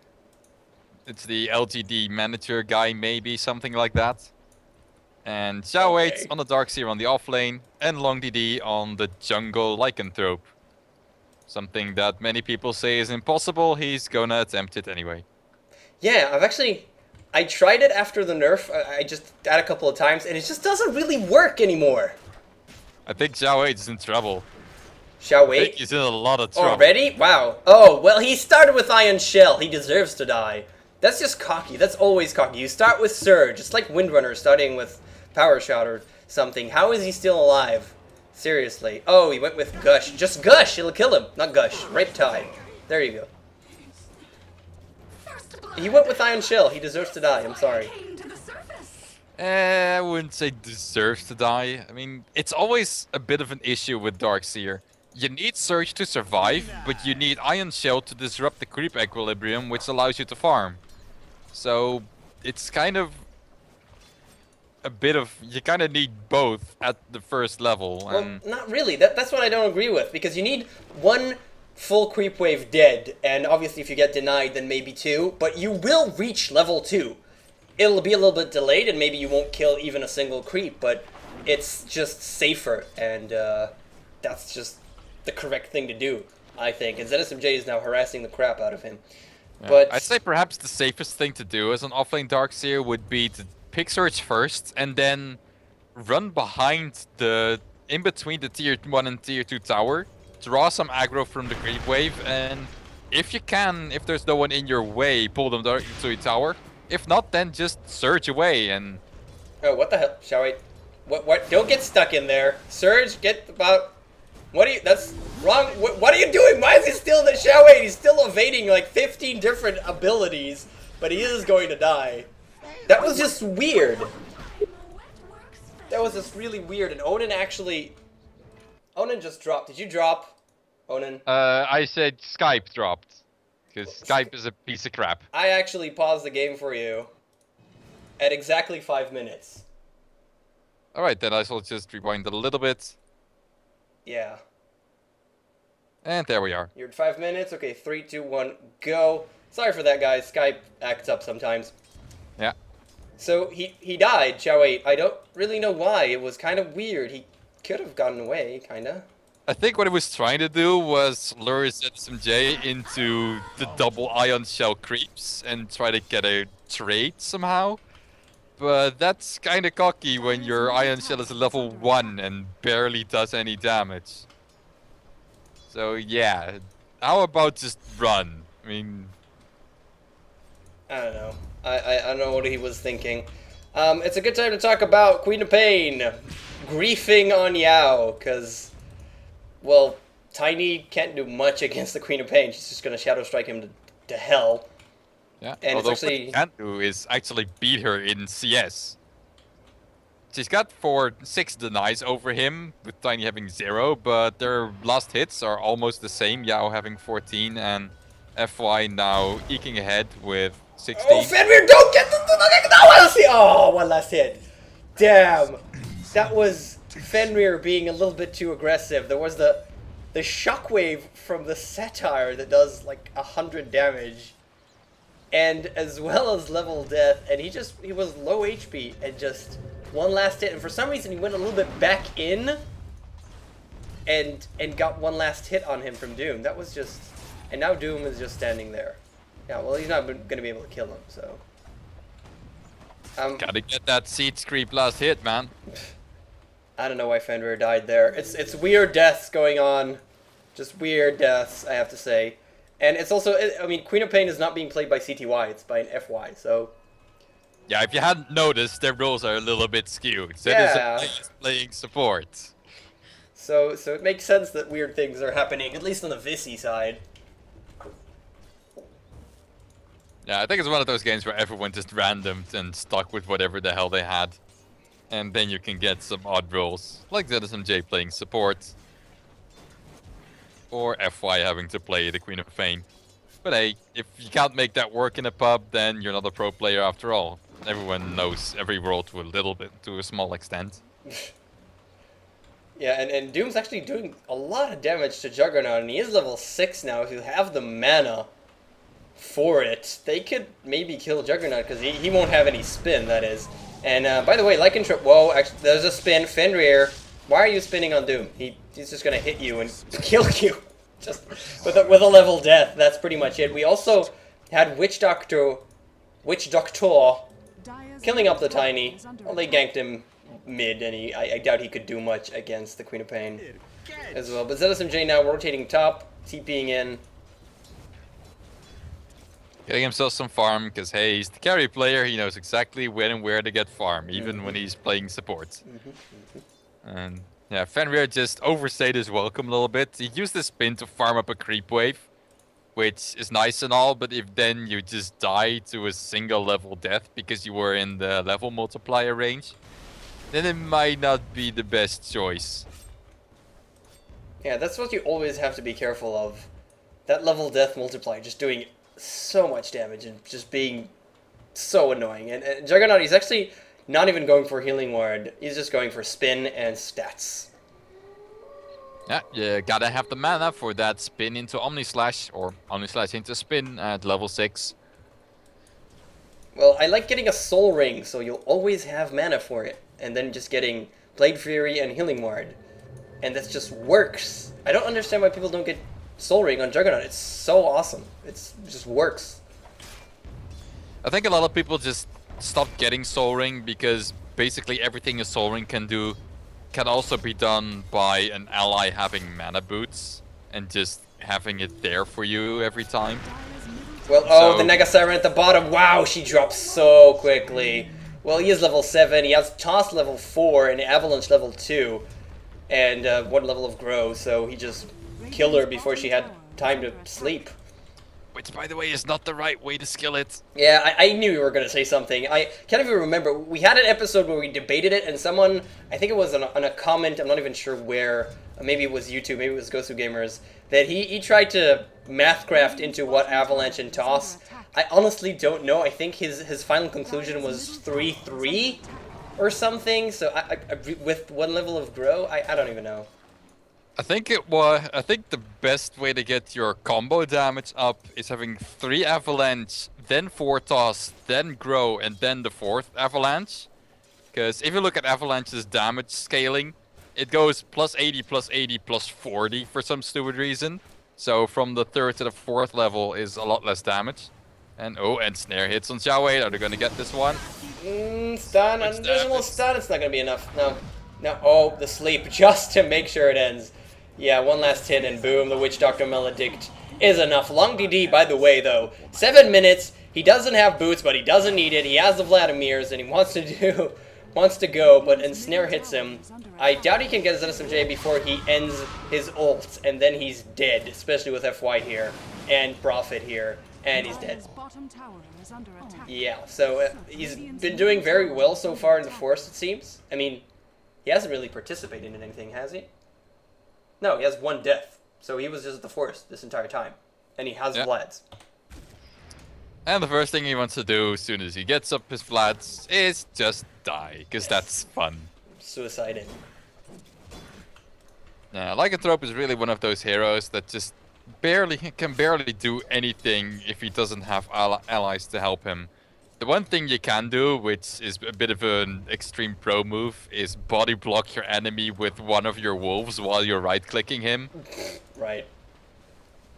It's the LGD manager guy, maybe, something like that. And Xiao8 on the Darkseer on the off lane, and Long DD on the jungle Lycanthrope. Something that many people say is impossible, he's gonna attempt it anyway. Yeah, I tried it after the nerf, I just had a couple of times, and it just doesn't really work anymore. I think Xiao8 is in trouble. Shall I we? think he's in a lot of trouble. Already? Wow. Oh, well, he started with Iron Shell. He deserves to die. That's just cocky. That's always cocky. You start with Surge. It's like Windrunner starting with Power Shot or something. How is he still alive? Seriously. Oh, he went with Gush. Just Gush. It'll kill him. Not Gush. Riptide. There you go. He went with Iron Shell. He deserves to die. I'm sorry. I wouldn't say deserves to die. I mean, it's always a bit of an issue with Darkseer. You need Surge to survive, but you need Iron Shell to disrupt the creep equilibrium, which allows you to farm. So, it's kind of a bit of... You kind of need both at the first level. Well, not really. That's what I don't agree with, because you need one full creep wave dead, and obviously if you get denied, then maybe 2, but you will reach level 2. It'll be a little bit delayed, and maybe you won't kill even a single creep, but it's just safer, and that's just the correct thing to do, I think. And ZSMJ is now harassing the crap out of him. Yeah. But I'd say perhaps the safest thing to do as an offlane Darkseer would be to pick Surge first, and then run behind the... in between the tier 1 and tier 2 tower, draw some aggro from the creep wave, and if you can, if there's no one in your way, pull them to your tower. If not, then just surge away and... Oh, what the hell? Shall we? What? Don't get stuck in there. Surge, get about... What are you... That's wrong. What are you doing? Why is he still in the Xiao8? He's still evading like 15 different abilities, but he is going to die. That was just weird. That was just really weird. And Onin actually... Onin just dropped. Did you drop, Onin? I said Skype dropped. Because Skype is a piece of crap. I actually paused the game for you at exactly 5 minutes. Alright, then I shall just rewind it a little bit. Yeah. And there we are. You're at 5 minutes? Okay, 3, 2, 1, go. Sorry for that, guys. Skype acts up sometimes. Yeah. So, he died, Xiao8. I don't really know why. It was kind of weird. He could have gotten away, kind of. I think what it was trying to do was lure ZSMJ into the double ion shell creeps and try to get a trade somehow. But that's kind of cocky when your ion shell is level 1 and barely does any damage. So yeah, how about just run? I mean... I don't know. I don't know what he was thinking. It's a good time to talk about Queen of Pain griefing on Yao, because, well, Tiny can't do much against the Queen of Pain. She's just going to Shadow Strike him to hell. Yeah, and although it's actually... what he can do is actually beat her in CS. She's got 6 denies over him, with Tiny having 0, but their last hits are almost the same. Yao having 14 and FY now eking ahead with 16. Oh, Fenrir, don't get the... Oh, one last hit. Damn. That was Fenrir being a little bit too aggressive. There was the shockwave from the satire that does like 100 damage. And as well as level death. And he was low HP and just one last hit. And for some reason he went a little bit back in and got one last hit on him from Doom. That was just... And now Doom is just standing there. Yeah, well, he's not going to be able to kill him, so... Gotta get that seed creep last hit, man. I don't know why Fenrir died there. It's weird deaths going on. Just weird deaths, I have to say. And it's also... I mean, Queen of Pain is not being played by CTY, it's by an FY, so... Yeah, if you hadn't noticed, their roles are a little bit skewed. So yeah. is playing support. So it makes sense that weird things are happening, at least on the Vissy side. Yeah, I think it's one of those games where everyone just randomed and stuck with whatever the hell they had. And then you can get some odd roles, like ZSMJ playing support. Or FY having to play the Queen of Pain. But hey, if you can't make that work in a pub, then you're not a pro player after all. Everyone knows every role to a little bit, to a small extent. Yeah, and Doom's actually doing a lot of damage to Juggernaut, and he is level 6 now. If you have the mana for it, they could maybe kill Juggernaut, because he won't have any spin, that is. And by the way, Lycantrop, whoa, actually, there's a spin. Fenrir, why are you spinning on Doom? He's just going to hit you and kill you. Just with a level death, that's pretty much it. We also had Witch Doctor killing up the Tiny. Well, they ganked him mid, and I doubt he could do much against the Queen of Pain as well. But ZSMJ now rotating top, TPing in. Getting himself some farm, because hey, he's the carry player, he knows exactly when and where to get farm, even when he's playing support. And yeah, Fenrir just overstayed his welcome a little bit. He used the spin to farm up a creep wave, which is nice and all, but if then you just die to a single level death because you were in the level multiplier range, then it might not be the best choice. Yeah, that's what you always have to be careful of. That level death multiplier just doing so much damage and just being so annoying. And Juggernaut, he's actually not even going for Healing Ward. He's just going for spin and stats. Yeah, you gotta have the mana for that spin into Omni Slash, or Omni Slash into spin at level 6. Well, I like getting a Soul Ring, so you'll always have mana for it. And then just getting Blade Fury and Healing Ward. And that just works. I don't understand why people don't get Soul Ring on Juggernaut. It's so awesome. It just works. I think a lot of people just stopped getting Soul Ring because basically everything a Soul Ring can do can also be done by an ally having mana boots and just having it there for you every time. Well, oh, the Nega Siren at the bottom. Wow, she drops so quickly. Well, he is level 7. He has Toss level 4 and Avalanche level 2. And 1 level of Grow, so he just killed her before she had time to sleep. Which, by the way, is not the right way to skill it. Yeah, I knew you were going to say something. I can't even remember. We had an episode where we debated it, and someone, I think it was on a comment, I'm not even sure where, maybe it was YouTube, maybe it was Gosu Gamers, that he tried to mathcraft into what Avalanche and Toss. I honestly don't know. I think his final conclusion was 3-3 or something, so I with 1 level of Grow, I don't even know. I think the best way to get your combo damage up is having 3 Avalanche, then 4 Toss, then Grow, and then the 4th Avalanche. Because if you look at Avalanche's damage scaling, it goes plus 80, plus 80, plus 40 for some stupid reason. So from the 3rd to the 4th level is a lot less damage. And and snare hits on Xiaowei. Are they going to get this one? Stun, and additional stun. It's not going to be enough. No. No. Oh, the sleep, just to make sure it ends. Yeah, one last hit, and boom, the Witch Doctor Maledict is enough. Long DD, by the way, though. 7 minutes. He doesn't have boots, but he doesn't need it. He has the Vladimirs, and he wants to go, but Ensnare hits him. I doubt he can get his SMJ before he ends his ult, and then he's dead, especially with FY here, and Prophet here, and he's dead. Yeah, so he's been doing very well so far in the Force, it seems. I mean, he hasn't really participated in anything, has he? No, he has 1 death, so he was just at the Force this entire time, and he has Vlads. And the first thing he wants to do as soon as he gets up his Vlads is just die, because that's fun. Suiciding. Yeah, Lycanthrope is really one of those heroes that just can barely do anything if he doesn't have allies to help him. The one thing you can do, which is a bit of an extreme pro move, is body block your enemy with one of your wolves while you're right-clicking him. Right.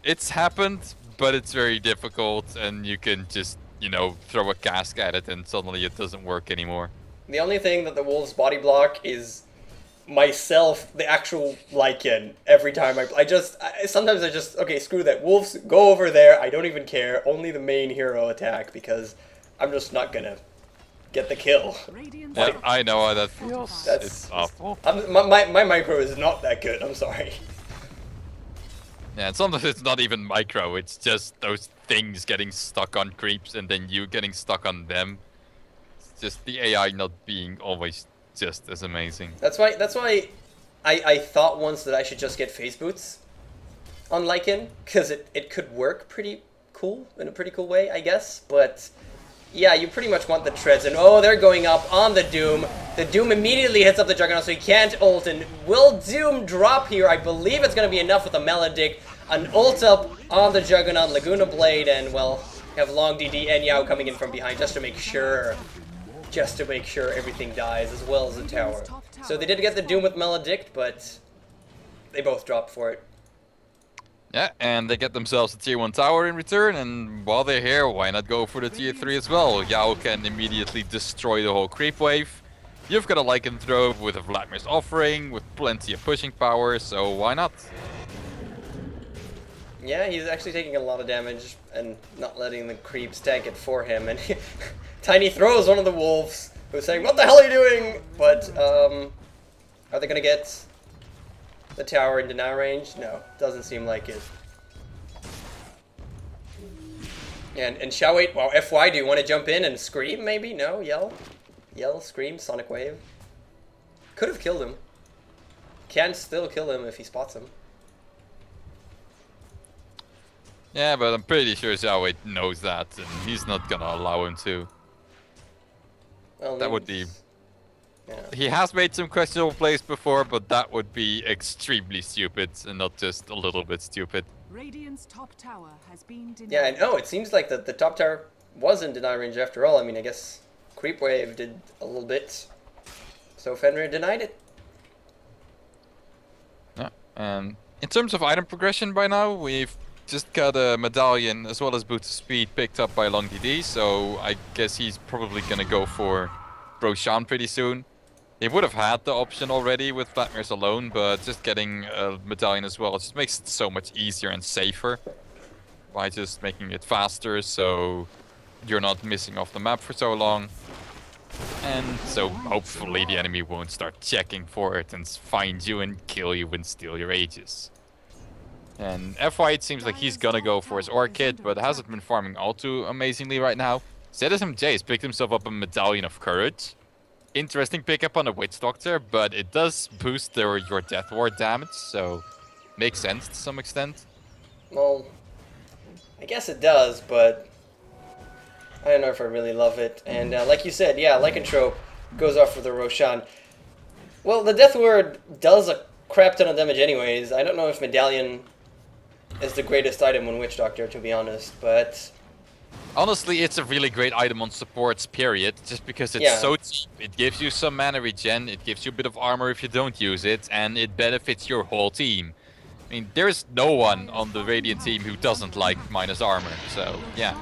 It's happened, but it's very difficult, and you can just, you know, throw a cask at it and suddenly it doesn't work anymore. The only thing that the wolves body block is myself, the actual Lycan, every time sometimes I just, okay, screw that. Wolves, go over there, I don't even care, only the main hero attack, because I'm just not gonna get the kill. Yeah, I know how that feels. It's awful. My micro is not that good, I'm sorry. Yeah, and sometimes it's not even micro, it's just those things getting stuck on creeps and then you getting stuck on them. It's just the AI not being always just as amazing. That's why I thought once that I should just get phase boots on Lycan, because it could work pretty cool, in a pretty cool way, I guess, but yeah, you pretty much want the treads, and oh, they're going up on the Doom. The Doom immediately hits up the Juggernaut, so he can't ult, and will Doom drop here? I believe it's going to be enough with the Maledict. An ult up on the Juggernaut, Laguna Blade, and, well, have Long DD and Yao coming in from behind just to make sure everything dies, as well as the tower. So they did get the Doom with Maledict, but they both dropped for it. Yeah, and they get themselves a tier 1 tower in return, and while they're here, why not go for the tier 3 as well? Yao can immediately destroy the whole creep wave. You've got a Lycanthrope with a Vladimir's Offering, with plenty of pushing power, so why not? Yeah, he's actually taking a lot of damage and not letting the creeps tank it for him, and Tiny throws one of the wolves, who's saying, "What the hell are you doing?" But, are they gonna get the tower in deny range? No, doesn't seem like it. And Xiaowei, wow, FY, do you want to jump in and scream maybe? No? Yell? Yell, scream, Sonic Wave. Could have killed him. Can still kill him if he spots him. Yeah, but I'm pretty sure Xiaowei knows that, and he's not gonna allow him to. Well, that would be... Yeah. He has made some questionable plays before, but that would be extremely stupid, and not just a little bit stupid. Radiant's top tower has been denied. Yeah, and it seems like the top tower was in deny range after all. I mean, I guess Creep Wave did a little bit, so Fenrir denied it. Yeah, and in terms of item progression by now, we've just got a medallion as well as Boots of Speed picked up by Long DD, so I guess he's probably gonna go for Roshan pretty soon. He would have had the option already with Vladimir's alone, but just getting a medallion as well just makes it so much easier and safer by just making it faster, so you're not missing off the map for so long. And so hopefully the enemy won't start checking for it and find you and kill you and steal your Aegis. And FY, it seems like he's gonna go for his Orchid, but hasn't been farming all too amazingly right now. ZSMJ has picked himself up a Medallion of Courage. Interesting pickup on the Witch Doctor, but it does boost your Death Ward damage, so makes sense to some extent. Well, I guess it does, but I don't know if I really love it. And like you said, yeah, Lycanthrope goes off for the Roshan. Well, the Death Ward does a crap ton of damage anyways. I don't know if Medallion is the greatest item on Witch Doctor, to be honest, but Honestly, it's a really great item on supports, period. Just because it's so cheap. It gives you some mana regen, it gives you a bit of armor if you don't use it, and it benefits your whole team. I mean, there's no one on the Radiant team who doesn't like minus armor, so yeah.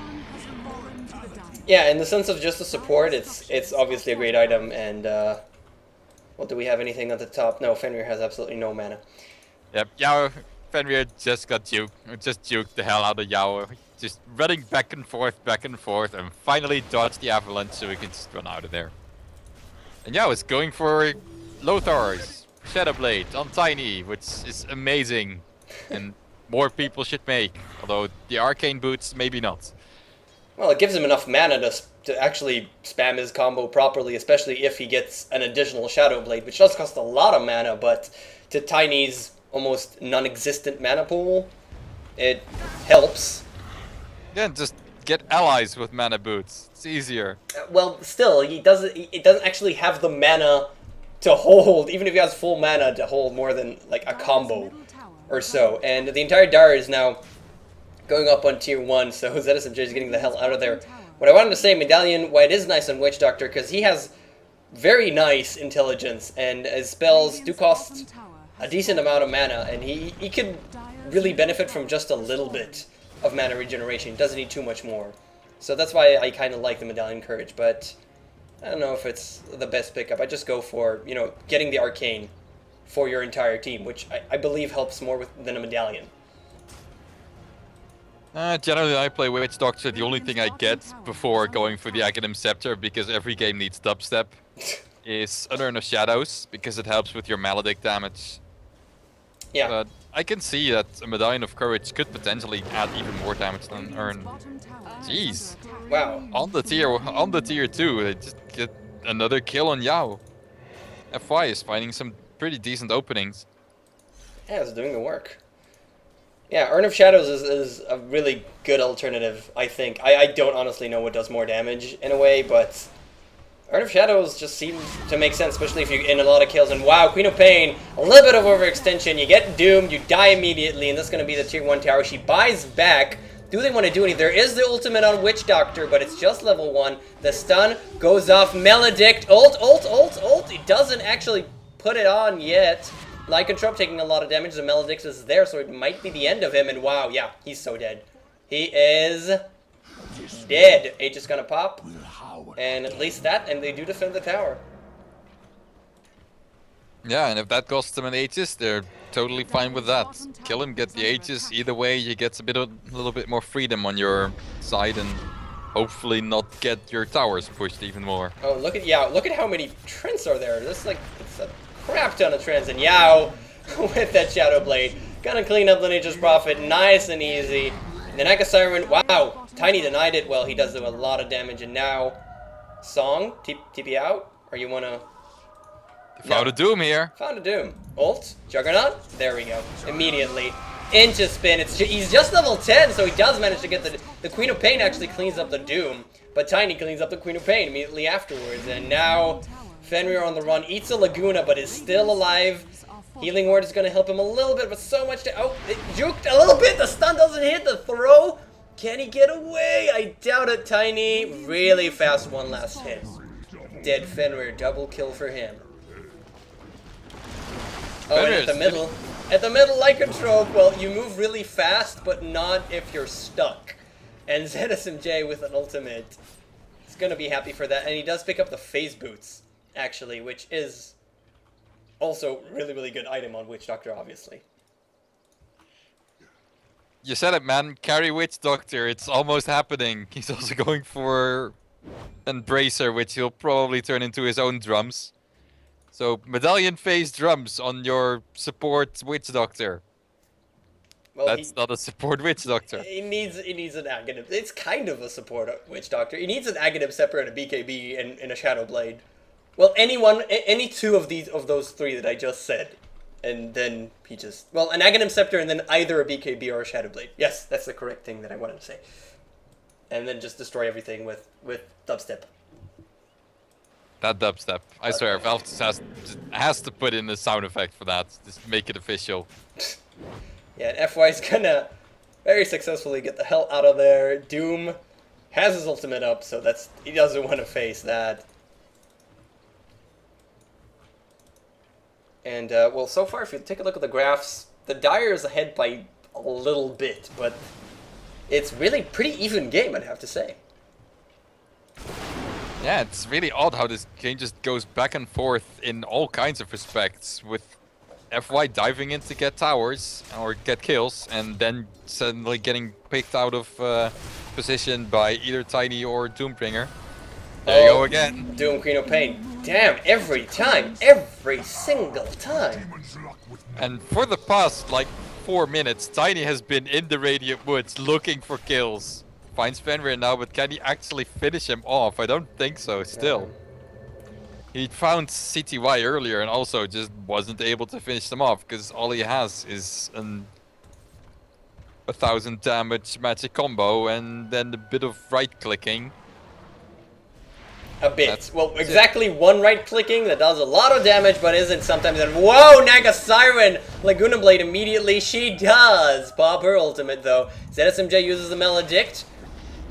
Yeah, in the sense of just the support, it's obviously a great item, and well, do we have anything at the top? No, Fenrir has absolutely no mana. Yep, Yao, Fenrir just got juked. Just juked the hell out of Yao. Just running back and forth, and finally dodged the avalanche so we can just run out of there. And Yao is going for Lothar's Shadowblade on Tiny, which is amazing. And more people should make. Although the arcane boots, maybe not. Well, it gives him enough mana to actually spam his combo properly, especially if he gets an additional Shadow Blade, which does cost a lot of mana, but to Tiny's almost non-existent mana pool, it helps. Yeah, just get allies with mana boots. It's easier. Well, still, he doesn't actually have the mana to hold, even if he has full mana, to hold more than like a combo or so. And the entire Dire is now going up on tier 1, so ZSMJ is getting the hell out of there. What I wanted to say, Medallion, why it is nice on Witch Doctor, because he has very nice intelligence, and his spells do cost a decent amount of mana, and he could really benefit from just a little bit of mana regeneration. He doesn't need too much more. So that's why I kind of like the Medallion Courage, but I don't know if it's the best pickup. I just go for, you know, getting the Arcane for your entire team, which I believe helps more than a Medallion. Generally, I play Witch Doctor. The only thing I get before going for the Aghanim Scepter, because every game needs dubstep, is Unearn of Shadows, because it helps with your Maledict damage. Yeah. But I can see that a Medallion of Courage could potentially add even more damage than Earn. Jeez. Wow. On the tier 2, they just get another kill on Yao. FY is finding some pretty decent openings. Yeah, it's doing the work. Yeah, Urn of Shadows is a really good alternative, I think. I don't honestly know what does more damage in a way, but Urn of Shadows just seems to make sense, especially if you're in a lot of kills. And wow, Queen of Pain, a little bit of overextension. You get doomed, you die immediately, and that's going to be the tier 1 tower. She buys back. Do they want to do anything? There is the ultimate on Witch Doctor, but it's just level 1. The stun goes off. Maledict, ult. It doesn't actually put it on yet. Lycanthrope taking a lot of damage. The Maledict is there, so it might be the end of him. And wow, yeah, he's so dead. He is dead. H is gonna pop. And at least that, and they do defend the tower. Yeah, and if that costs them an Aegis, they're totally fine with that. Kill him, get the Aegis. Either way, you get a little bit more freedom on your side, and hopefully not get your towers pushed even more. Oh, look at how many Trents are there. This like it's a crap ton of Trents, and Yao with that Shadow Blade gonna clean up the Nature's Prophet, nice and easy. And the Naga Siren, wow, Tiny denied it. Well, he does do a lot of damage, and now Song, TP out, or you wanna? Found a Doom here. Found a Doom. Ult, Juggernaut. There we go. Immediately into spin. He's just level 10, so he does manage to get the Queen of Pain. Actually cleans up the Doom, but Tiny cleans up the Queen of Pain immediately afterwards. And now Fenrir on the run eats a Laguna, but is still alive. Healing Ward is going to help him a little bit, but so much to... Oh, it juked a little bit. The stun doesn't hit. The throw. Can he get away? I doubt it. Tiny, really fast one last hit. Dead Fenrir. Double kill for him. Oh, and at the middle, Lycanthrope, well, you move really fast, but not if you're stuck. And ZSMJ with an ultimate is going to be happy for that. And he does pick up the Phase Boots, actually, which is also really, really good item on Witch Doctor, obviously. You said it, man. Carry Witch Doctor. It's almost happening. He's also going for Embracer, which he'll probably turn into his own drums. So, Medallion phase drums on your support Witch Doctor. Well, that's not a support Witch Doctor. He needs an Aghanim. It's kind of a support Witch Doctor. He needs an Aghanim Scepter and a BKB and a Shadow Blade. Well, any two of those three that I just said. And then he just... Well, an Aghanim Scepter and then either a BKB or a Shadow Blade. Yes, that's the correct thing that I wanted to say. And then just destroy everything with dubstep. That dubstep. I swear, Valve just has to put in the sound effect for that. Just make it official. Yeah, and FY's gonna very successfully get the hell out of there. Doom has his ultimate up, so he doesn't want to face that. And, well, so far, if you take a look at the graphs, the Dire is ahead by a little bit, but it's really pretty even game, I'd have to say. Yeah, it's really odd how this game just goes back and forth in all kinds of respects, with FY diving in to get towers or get kills, and then suddenly getting picked out of position by either Tiny or Doombringer. There you go again. Doom, Queen of Pain. Damn, every time, every single time. And for the past, like, 4 minutes, Tiny has been in the Radiant Woods looking for kills. Finds Fenrir now, but can he actually finish him off? I don't think so, still. He found CTY earlier and also just wasn't able to finish them off, because all he has is an 1000 damage magic combo and then a bit of right-clicking. A bit. Well, exactly one right-clicking that does a lot of damage, but isn't sometimes. And whoa, Naga Siren! Laguna Blade immediately. She does pop her ultimate, though. ZSMJ uses the Maledict,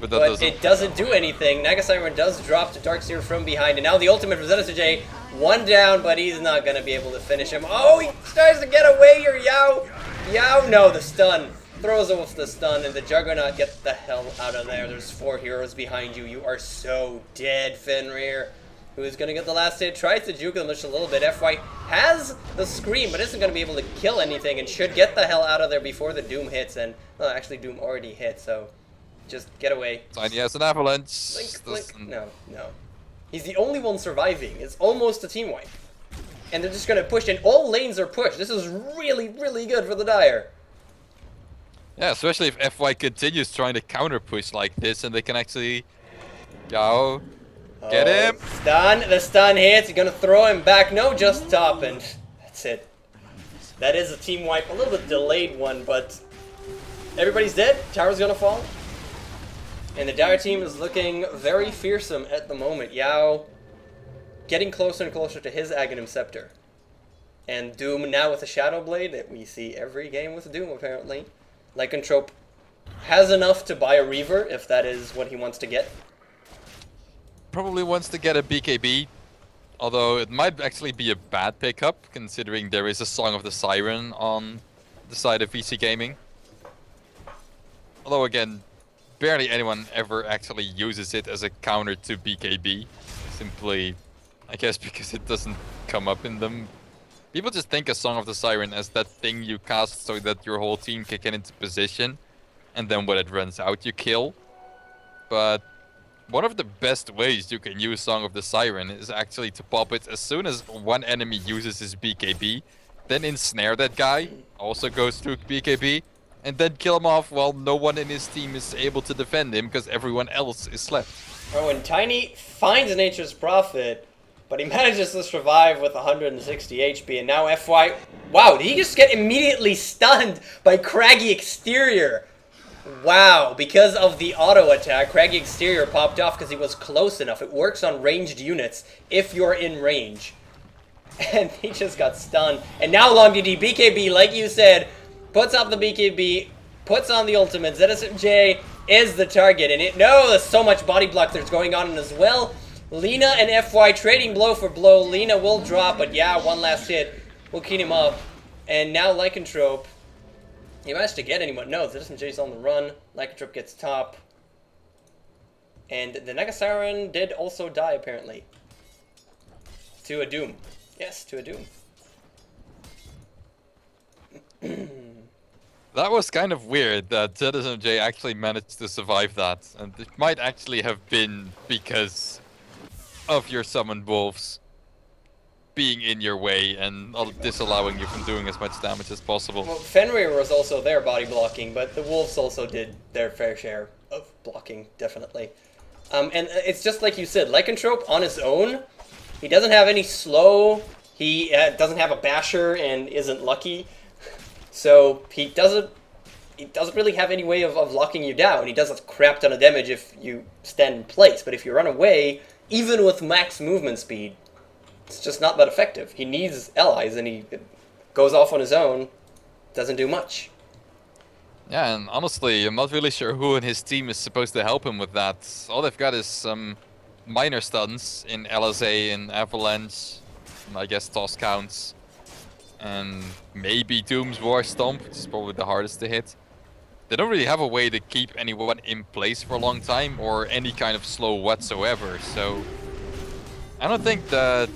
but it doesn't do anything. Naga Siren does drop to Darkseer from behind, and now the ultimate for ZSMJ. One down, but he's not going to be able to finish him. Oh, he tries to get away here, Yao! Yao, no, the stun. Throws off the stun, and the Juggernaut gets the hell out of there. There's 4 heroes behind you. You are so dead, Fenrir. Who is going to get the last hit? Tries to juke them just a little bit. FY has the Scream, but isn't going to be able to kill anything, and should get the hell out of there before the Doom hits. And, well, actually, Doom already hit, so just get away. Tiny has an avalanche. Blink. No. He's the only one surviving. It's almost a team wipe. And they're just going to push, and all lanes are pushed. This is really, really good for the Dire. Yeah, especially if FY continues trying to counter push like this, and they can actually go get him. Stun. The stun hits. You're gonna throw him back. No, just top, and that's it. That is a team wipe. A little bit delayed one, but everybody's dead. Tower's gonna fall, and the Dire team is looking very fearsome at the moment. Yao getting closer and closer to his Aghanim Scepter, and Doom now with a Shadow Blade that we see every game with Doom apparently. Lycanthrope has enough to buy a Reaver, if that is what he wants to get. Probably wants to get a BKB, although it might actually be a bad pickup, considering there is a Song of the Siren on the side of Vici Gaming. Although again, barely anyone ever actually uses it as a counter to BKB. Simply, I guess because it doesn't come up in them. People just think of Song of the Siren as that thing you cast so that your whole team can get into position, and then when it runs out you kill. But one of the best ways you can use Song of the Siren is actually to pop it as soon as one enemy uses his BKB, then ensnare that guy, also goes through BKB, and then kill him off while no one in his team is able to defend him because everyone else is left. Oh, and Tiny finds Nature's Prophet, but he manages to survive with 160 HP, and now FY... Wow, did he just get immediately stunned by Craggy Exterior? Wow, because of the auto attack, Craggy Exterior popped off because he was close enough. It works on ranged units if you're in range. And he just got stunned. And now Long DD, BKB, like you said, puts off the BKB, puts on the ultimate. ZSMJ is the target, and there's so much body block that's going on as well. Lina and FY trading blow for blow. Lina will drop, but yeah, one last hit will clean him up. And now Lycanthrope, he managed to get anyone. No, ZSMJ's on the run. Lycanthrope gets top. And the Naga Siren did also die, apparently. To a Doom. Yes, to a Doom. That was kind of weird that ZSMJ actually managed to survive that. And it might actually have been because of your summoned wolves being in your way and disallowing you from doing as much damage as possible. Well, Fenrir was also there body blocking, but the wolves also did their fair share of blocking, definitely. And it's just like you said, Lycanthrope on his own, he doesn't have any slow, he doesn't have a basher and isn't lucky, so he doesn't really have any way of locking you down. He does a crap ton of damage if you stand in place, but if you run away, even with max movement speed, it's just not that effective. He needs allies, and he goes off on his own, doesn't do much. Yeah, and honestly, I'm not really sure who in his team is supposed to help him with that. All they've got is some minor stuns in LSA and Avalanche, and I guess Toss counts, and maybe Doom's War Stomp, which is probably the hardest to hit. They don't really have a way to keep anyone in place for a long time or any kind of slow whatsoever, so I don't think that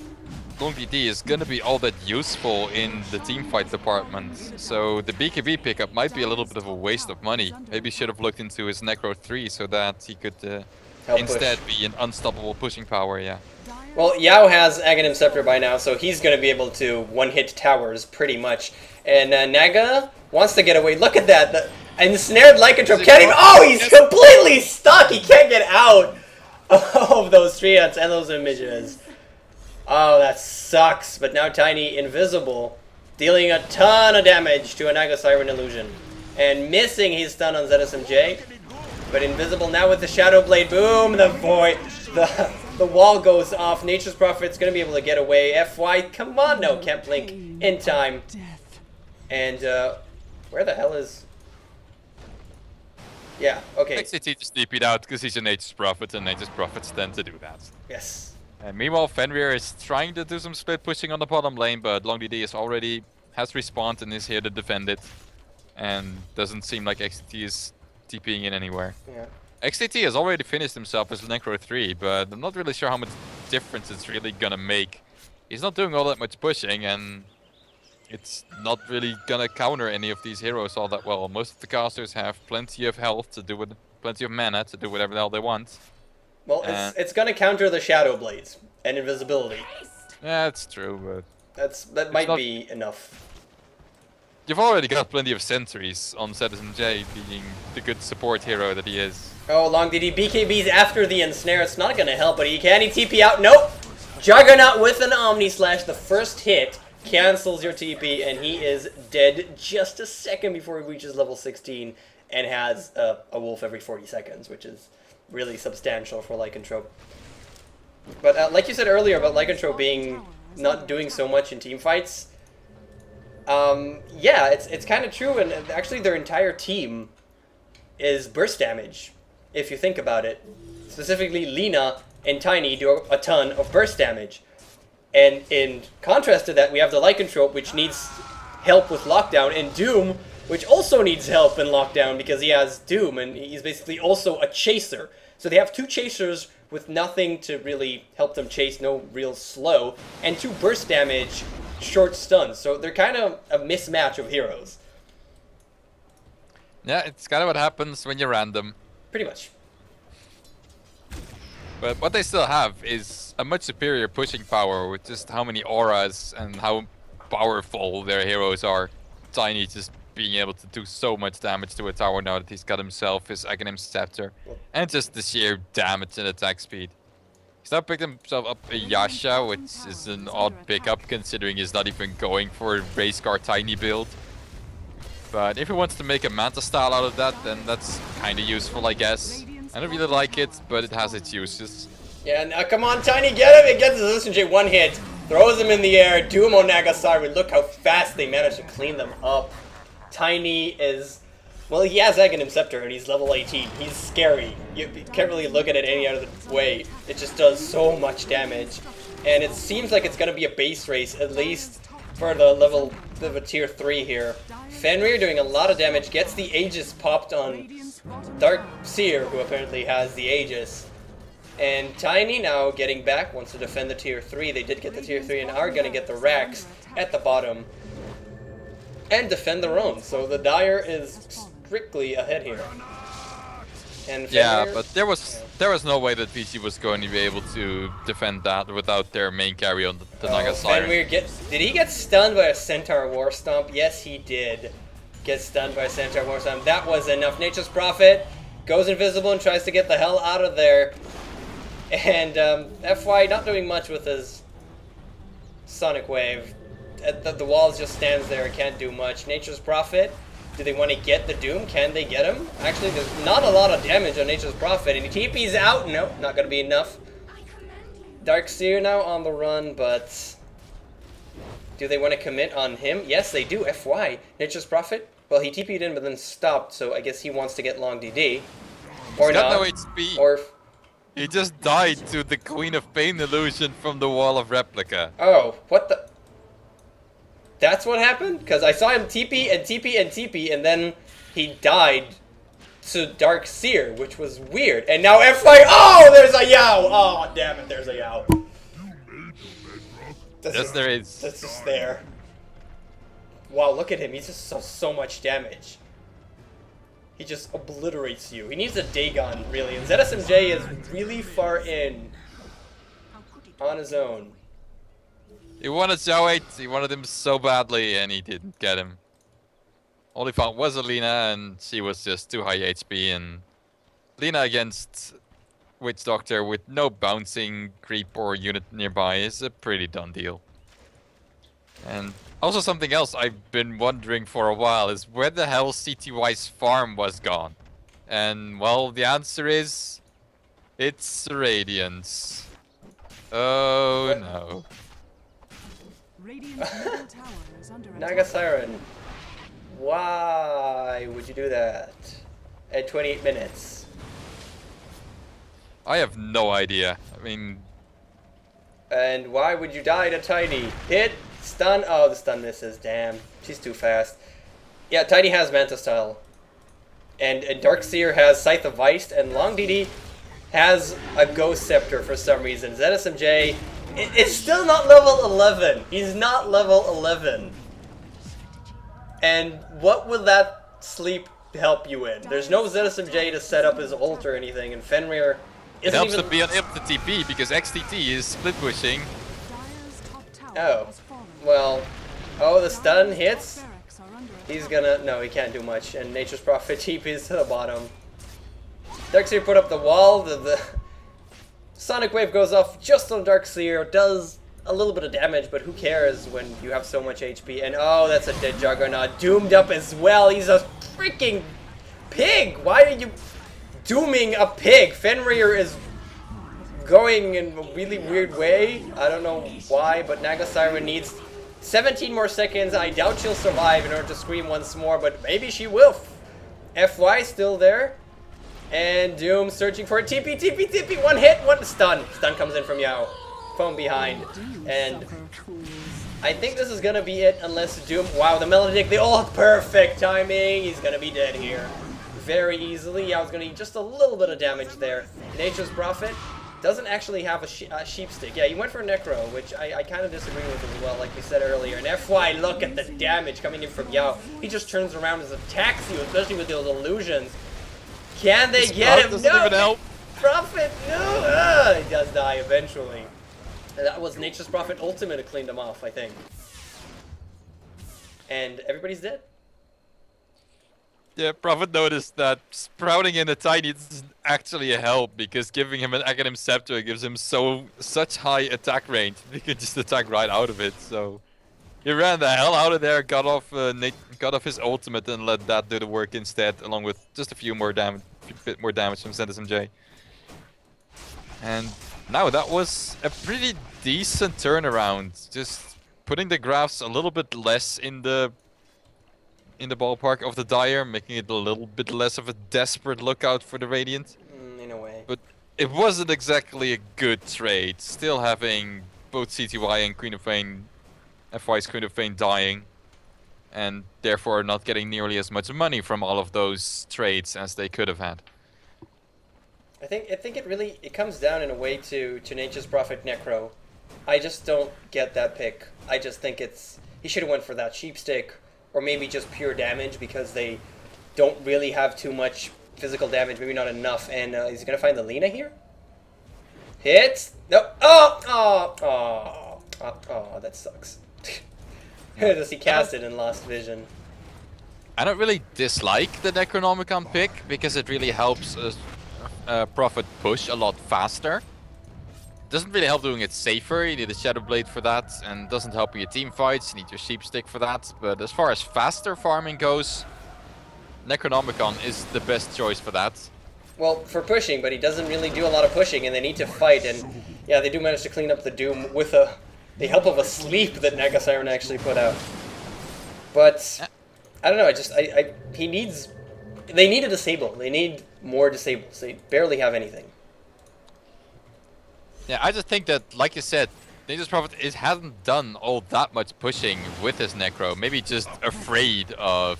LGD is gonna be all that useful in the teamfight department. So the BKB pickup might be a little bit of a waste of money. Maybe should have looked into his Necro 3 so that he could instead be an unstoppable pushing power, yeah. Well, Yao has Aghanim Scepter by now, so he's going to be able to one-hit towers pretty much. And Naga wants to get away. Look at that. The ensnared Lycanthrope can't even... Oh, he's completely stuck. He can't get out of those treants and those images. Oh, that sucks. But now Tiny invisible, dealing a ton of damage to a Naga Siren Illusion. And missing his stun on ZSMJ. But invisible now with the Shadow Blade. Boom, the void. The wall goes off. Nature's Prophet's going to be able to get away. FY, come on. No, can't blink in time. And where the hell is... Yeah, okay. XCT just TP'd out because he's a Nature's Prophet, and Nature's Prophets tend to do that. Yes. And meanwhile, Fenrir is trying to do some split pushing on the bottom lane, but LongDD has respawned and is here to defend it. And doesn't seem like XCT is TPing in anywhere. Yeah. XCT has already finished himself as Necro 3, but I'm not really sure how much difference it's really gonna make. He's not doing all that much pushing, and it's not really gonna counter any of these heroes all that well. Most of the casters have plenty of health to do with, plenty of mana to do whatever the hell they want. Well, it's gonna counter the Shadow Blades and invisibility. Yeah, it's true, but that might be enough. You've already got plenty of sentries on ZSMJ being the good support hero that he is. Oh, LongDD BKB's after the ensnare. It's not gonna help, but he TP out. Nope. Juggernaut with an Omni Slash. The first hit cancels your TP, and he is dead just a second before he reaches level 16 and has a wolf every 40 seconds, which is really substantial for Lycanthrope. But like you said earlier about Lycanthrope being not doing so much in team fights, yeah, it's kind of true, and actually their entire team is burst damage, if you think about it. Specifically, Lina and Tiny do a ton of burst damage. And in contrast to that, we have the Lycanthrope, which needs help with lockdown, and Doom, which also needs help in lockdown because he has Doom, and he's basically also a chaser. So they have two chasers with nothing to really help them chase, no real slow, and two burst damage, short stuns. So they're kind of a mismatch of heroes. Yeah, it's kind of what happens when you're random. Pretty much. But what they still have is a much superior pushing power with just how many auras and how powerful their heroes are. Tiny just being able to do so much damage to a tower now that he's got himself his Aghanim Scepter. And just the sheer damage and attack speed. He's now picked himself up a Yasha, which is an odd pickup considering he's not even going for a race car Tiny build. But if he wants to make a Manta style out of that, then that's kind of useful, I guess. I don't really like it, but it has its uses. Yeah, now come on, Tiny, get him! It gets his SJ one hit, throws him in the air, Doom on Nagasari. Look how fast they managed to clean them up. Tiny is... Well, he has Aghanim Scepter, and he's level 18. He's scary. You can't really look at it any other way. It just does so much damage. And it seems like it's going to be a base race, at least for the level of a tier 3 here. Fenrir doing a lot of damage, gets the Aegis popped on Dark Seer, who apparently has the Aegis. And Tiny now getting back, wants to defend the tier 3. They did get the tier 3 and are going to get the Rax at the bottom. And defend their own. So the Dire is strictly ahead here. And Fenrir, yeah, but there was no way that Vici was going to be able to defend that without their main carry on the Naga Siren. Did he get stunned by a Centaur War Stomp? Yes, he did get stunned by a Centaur War Stomp. That was enough. Nature's Prophet goes invisible and tries to get the hell out of there. And FY not doing much with his Sonic Wave. The walls just stands there, can't do much. Nature's Prophet, do they want to get the Doom? Can they get him? Actually, there's not a lot of damage on Nature's Prophet, and he TP's out. Nope, not going to be enough. Darkseer now on the run, but do they want to commit on him? Yes, they do. FY. Nature's Prophet Well, he TP'd in but then stopped, so I guess he wants to get long DD. Or He's got not. no HP. Or... He just died to the Queen of Pain illusion from the Wall of Replica. Oh, what the... That's what happened? Because I saw him TP and TP and TP, and then he died to Dark Seer, which was weird. And now F5... Oh, there's a Yao! Oh, damn it, there's a Yao. Yes, there is. That's just there. Wow, look at him. He just does so much damage. He just obliterates you. He needs a Dagon, really. And ZSMJ is really far in on his own. He wanted Xiao 8. He wanted him so badly, and he didn't get him. All he found was Alina, and she was just too high HP. And Lina against Witch Doctor with no bouncing creep or unit nearby is a pretty done deal. And also something else I've been wondering for a while is where the hell CTY's farm was gone. And well, the answer is it's Radiance. Oh no. Radiant's middle tower is under Naga attack. Siren. Why would you do that at 28 minutes? I have no idea. I mean... And why would you die to Tiny? Hit, stun. Oh, the stun misses. Damn, she's too fast. Yeah, Tiny has Manta Style. And Darkseer has Scythe of Vice, and Long DD has a Ghost Scepter for some reason. ZSMJ is still not level 11. He's not level 11. And what would that sleep help you in? There's no ZSMJ to set up his ult or anything, and Fenrir it isn't helps even... to be on the TP because XTT is split pushing. Dire's top tower Oh, has fallen. well, oh, the stun hits. Barracks are under He's attack. gonna, no, he can't do much, and Nature's Prophet TPs to the bottom. Darkseer put up the wall, the Sonic Wave goes off just on Darkseer, does a little bit of damage, but who cares when you have so much HP, and oh, that's a dead Juggernaut, doomed up as well, he's a freaking pig! Why are you dooming a pig? Fenrir is going in a really weird way, I don't know why, but Naga Siren needs 17 more seconds. I doubt she'll survive in order to scream once more, but maybe she will. FY still there. And Doom searching for a TP, TP, TP. One hit, one stun. Stun comes in from Yao. Phone behind. And I think this is going to be it unless Doom... Wow, the Melodic, the ult. Perfect timing. He's going to be dead here. Very easily. Yao's going to eat just a little bit of damage there. Nature's Prophet doesn't actually have a sheep stick. Yeah, he went for Necro, which I kind of disagree with as well, like we said earlier. And FY, look at the damage coming in from Yao. He just turns around and attacks you, especially with those illusions. Can they get him? Doesn't No! even help. Prophet, no! He does die eventually. And that was Nature's Prophet Ultimate that cleaned him off, I think. And everybody's dead. Yeah, Prophet noticed that sprouting in a tiny isn't actually a help because giving him an Aghanim Scepter gives him such high attack range. He can just attack right out of it. So he ran the hell out of there, got off his ultimate, and let that do the work instead, along with just a bit more damage from ZSMJ. And now that was a pretty decent turnaround. Just putting the graphs a little bit less in the ballpark of the Dire, making it a little bit less of a desperate lookout for the Radiant. In a way. But it wasn't exactly a good trade. Still having both CTY and Queen of Pain, FY's Queen of Pain dying, and therefore not getting nearly as much money from all of those trades as they could have had. I think it really comes down in a way to Nature's Prophet Necro. I just don't get that pick. I just think he should have went for that sheep stick, or maybe just pure damage because they don't really have too much physical damage, maybe not enough. And is he gonna find the Lina here? Hits. No. Oh, that sucks. Does he cast it and lost vision? I don't really dislike the Necronomicon pick because it really helps Prophet push a lot faster. Doesn't really help doing it safer. You need a Shadow Blade for that, and doesn't help in your team fights. You need your Sheep Stick for that. But as far as faster farming goes, Necronomicon is the best choice for that. Well, for pushing, but he doesn't really do a lot of pushing, and they need to fight. And yeah, they do manage to clean up the Doom with the help of a sleep that Naga Siren actually put out. But I don't know. He needs. They need a disable. They need more disables. They barely have anything. Yeah, I just think that, like you said, Nature's Prophet hasn't done all that much pushing with his Necro. Maybe just afraid of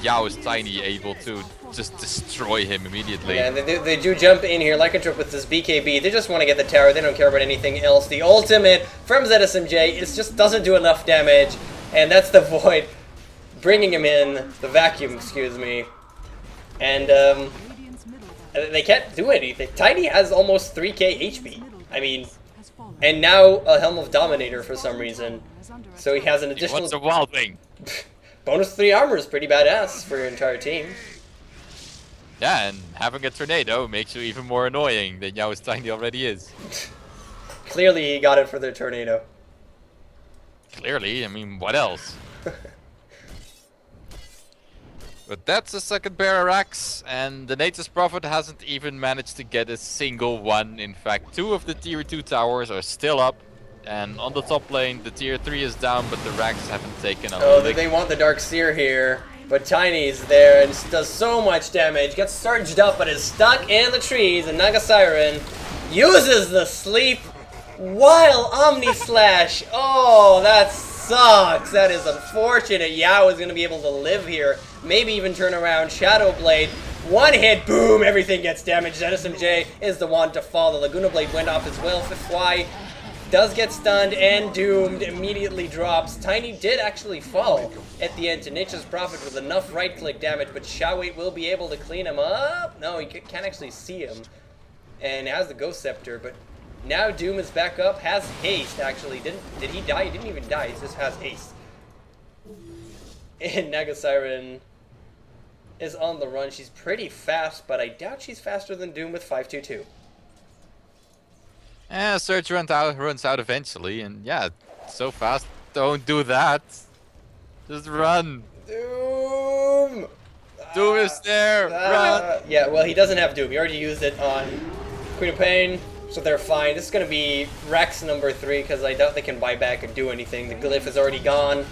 Yao's Tiny able to just destroy him immediately. Yeah, they do jump in here. Lycanthrope with this BKB. They just want to get the tower. They don't care about anything else. The ultimate from ZSMJ just doesn't do enough damage. And that's the Void bringing him in. The Vacuum, excuse me. And they can't do anything. Tiny has almost 3k HP. I mean, and now a Helm of Dominator for some reason. So he has an additional... What's a wild thing? Bonus 3 armor is pretty badass for your entire team. Yeah, and having a tornado makes you even more annoying than Yao's Tiny already is. Clearly he got it for the tornado. Clearly, I mean, what else? But that's the second Barracks, and the Nature's Prophet hasn't even managed to get a single one. In fact, 2 of the tier 2 towers are still up, and on the top lane, the tier 3 is down, but the Racks haven't taken a Oh, they want the Dark Seer here, but Tiny's there and does so much damage, gets surged up, but is stuck in the trees, and Naga Siren uses the sleep while Omni Slash. Oh, that sucks. That is unfortunate. Yao is going to be able to live here. Maybe even turn around. Shadow Blade. One hit. Boom. Everything gets damaged. ZSMJ is the one to fall. The Laguna Blade went off as well. Fifwai does get stunned and doomed. Immediately drops. Tiny did actually fall at the end to Nature's Prophet with enough right-click damage, but Shawait will be able to clean him up. No, he can't actually see him. And has the Ghost Scepter, but now Doom is back up. Has haste, actually. Did he die? He didn't even die. He just has haste. And Naga Siren is on the run. She's pretty fast, but I doubt she's faster than Doom with 522. Yeah, Surge runs out eventually, and yeah, so fast. Don't do that. Just run. Doom! Doom is there. Run. Yeah, well, he doesn't have Doom. He already used it on Queen of Pain, so they're fine. This is going to be Rex number 3, because I doubt they can buy back and do anything. The glyph is already gone.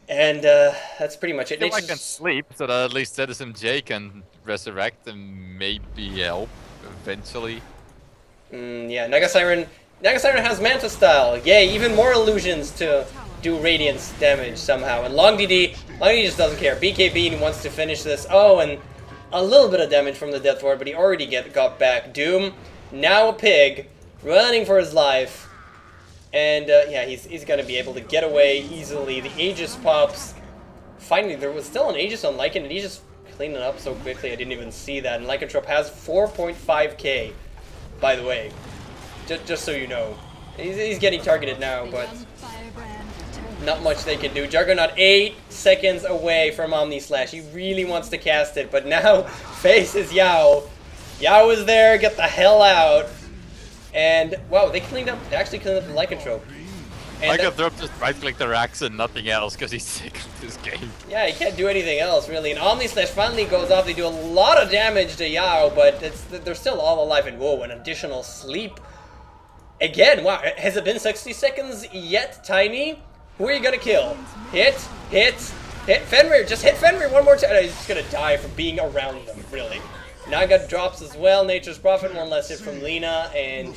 And that's pretty much it. I can sleep, so that at least ZSMJ can resurrect and maybe help eventually. Yeah, Naga Siren has Manta Style. Yay, even more illusions to do Radiance damage somehow. And Long DD just doesn't care. BKB wants to finish this. Oh, and a little bit of damage from the Death Ward, but he already got back. Doom, now a pig, running for his life. And yeah, he's going to be able to get away easily. The Aegis pops. Finally, there was still an Aegis on Lycan, and he just cleaned it up so quickly I didn't even see that. And Lycanthrope has 4.5k, by the way. Just so you know. He's getting targeted now, but not much they can do. Juggernaut 8 seconds away from Omni Slash. He really wants to cast it, but now faces Yao. Yao is there, get the hell out. And, wow, they actually cleaned up the Lycanthrope. Lycanthrope just right-click the racks and nothing else because he's sick of this game. Yeah, he can't do anything else, really. And Omni Slash finally goes off. They do a lot of damage to Yao, but they're still all alive. And whoa, an additional sleep. Again, wow, has it been 60 seconds yet, Tiny? Who are you gonna kill? Hit Fenrir, just hit Fenrir one more time. He's just gonna die from being around them, really. Naga drops as well. Nature's Prophet, one less hit from Lina, and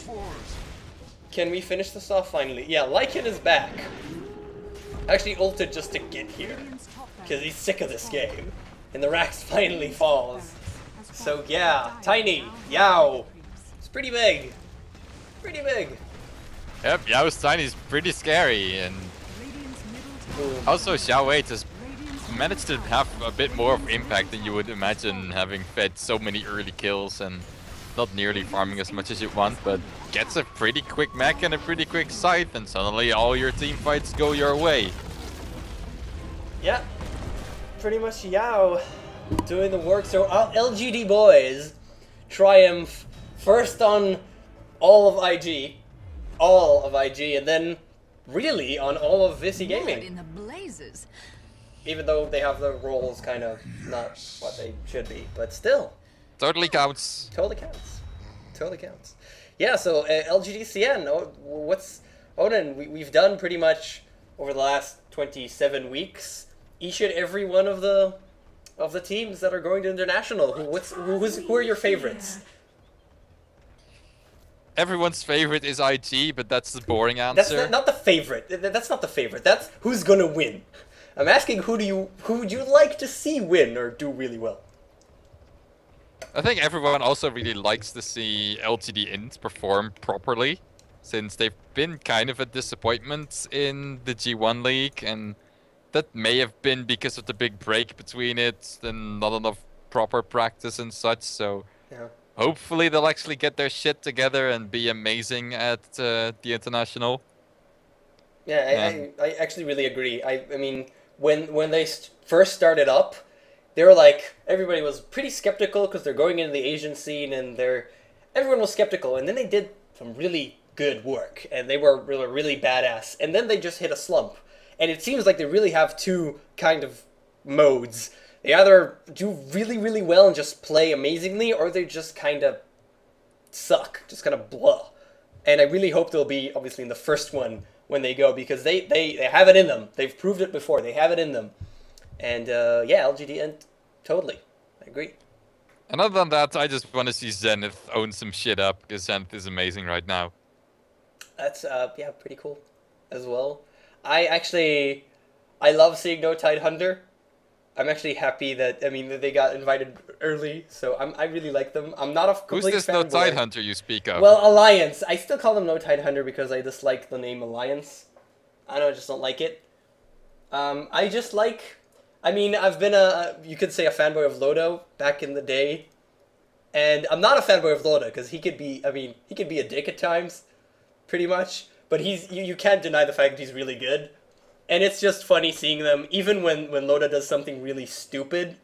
can we finish this off finally? Yeah, Lycan is back. Actually ulted just to get here, because he's sick of this game. And the Rax finally falls. So yeah, Tiny, Yao, it's pretty big. Pretty big. Yep, Yao's Tiny is pretty scary, and also Xiaowei just managed to have a bit more of impact than you would imagine, having fed so many early kills and not nearly farming as much as you want, but gets a pretty quick mech and a pretty quick scythe, and suddenly all your team fights go your way. Yeah, pretty much Yao doing the work. So LGD boys triumph first on all of IG, and then really on all of Vici Gaming. In the blazes. Even though they have the roles kind of not what they should be, but still. Totally counts. Totally counts. Totally counts. Yeah, so LGD.cn, what's Onin? We've done pretty much over the last 27 weeks each and every one of the teams that are going to international. Who are your favorites? Everyone's favorite is IG, but that's the boring answer. That's not the favorite. That's not the favorite. That's who's gonna win. I'm asking who would you like to see win or do really well? I think everyone also really likes to see LGD.Int perform properly, since they've been kind of a disappointment in the G1 League, and that may have been because of the big break between it and not enough proper practice and such, so Yeah. hopefully they'll actually get their shit together and be amazing at the International. Yeah, I actually really agree. I mean, when they first started up, they were like, everybody was pretty skeptical because they're going into the Asian scene and everyone was skeptical. And then they did some really good work and they were really badass. And then they just hit a slump. And it seems like they really have two kind of modes. They either do really well and just play amazingly, or they just kind of suck, just kind of blah. And I really hope they'll be obviously in the first one when they go, because they have it in them. They've proved it before. They have it in them. And yeah, LGD and totally, I agree. And other than that, I just want to see Zenith own some shit up, because Zenith is amazing right now. That's yeah, pretty cool as well. I love seeing No Tide Hunter. I'm actually happy that they got invited early, so I really like them. I'm not a complete Who's this fan No boy. Tide Hunter you speak of? Well, Alliance. I still call them No Tide Hunter because I dislike the name Alliance. I don't know, I just don't like it. I've been you could say a fanboy of Lodo back in the day. And I'm not a fanboy of Loda because he could be a dick at times, pretty much. But you can't deny the fact that he's really good. And it's just funny seeing them, even when Loda does something really stupid,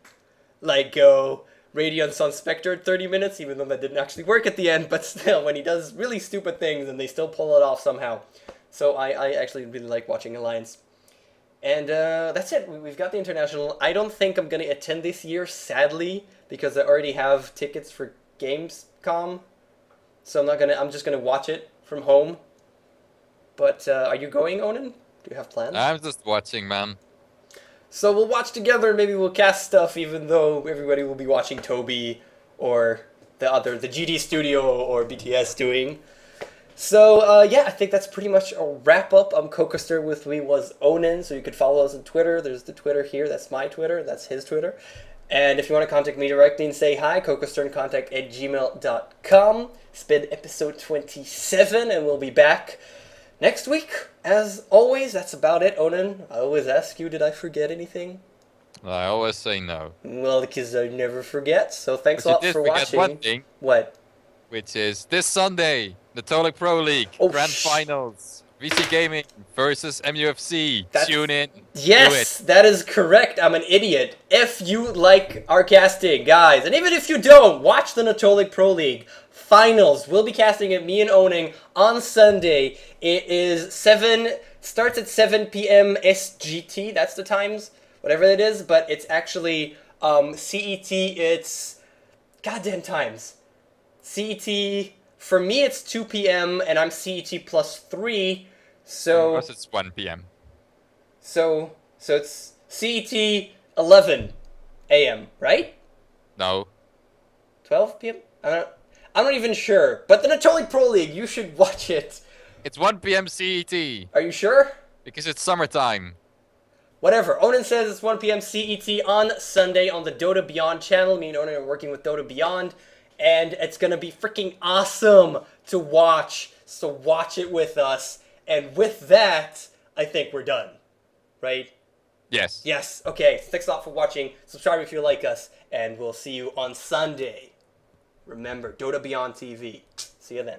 like go Radiance on Spectre 30 minutes, even though that didn't actually work at the end, but still, when he does really stupid things and they still pull it off somehow. So I actually really like watching Alliance. And that's it. We've got the International. I don't think I'm going to attend this year, sadly, because I already have tickets for Gamescom. So I'm just going to watch it from home. But are you going, Onin? Do you have plans? I'm just watching, man. So we'll watch together, maybe we'll cast stuff, even though everybody will be watching Toby or the GD Studio or BTS doing. So, yeah, I think that's pretty much a wrap-up. KOKOStern, with me was Onin, so you could follow us on Twitter. There's the Twitter here. That's my Twitter. That's his Twitter. And if you want to contact me directly and say hi, KOKOSternContact@gmail.com. It's been episode 27, and we'll be back next week. As always, that's about it, Onin. I always ask you, did I forget anything? I always say no. Well, because I never forget, so thanks a But lot you did for forget watching. one thing, What? which is this Sunday, the Tolic Pro League Grand Finals. Vici Gaming versus MUFC. Tune in. Yes, that is correct. I'm an idiot. If you like our casting, guys, and even if you don't, watch the Natolic Pro League Finals. We'll be casting it, me and Owning, on Sunday. It is starts at 7 p.m. SGT. That's the times, whatever it is, but it's actually CET. It's goddamn times. CET, for me it's 2 p.m. and I'm CET plus 3, so... Of course it's 1 p.m. So it's CET 11 a.m., right? No. 12 p.m.? I'm not even sure. But the Natolic Pro League, you should watch it. It's 1 p.m. CET. Are you sure? Because it's summertime. Whatever. Onin says it's 1 p.m. CET on Sunday on the Dota Beyond channel. Me and Onin are working with Dota Beyond. And it's going to be freaking awesome to watch. So watch it with us. And with that, I think we're done. Right? Yes. Yes. Okay. Thanks a lot for watching. Subscribe if you like us. And we'll see you on Sunday. Remember, Dota Beyond TV. See you then.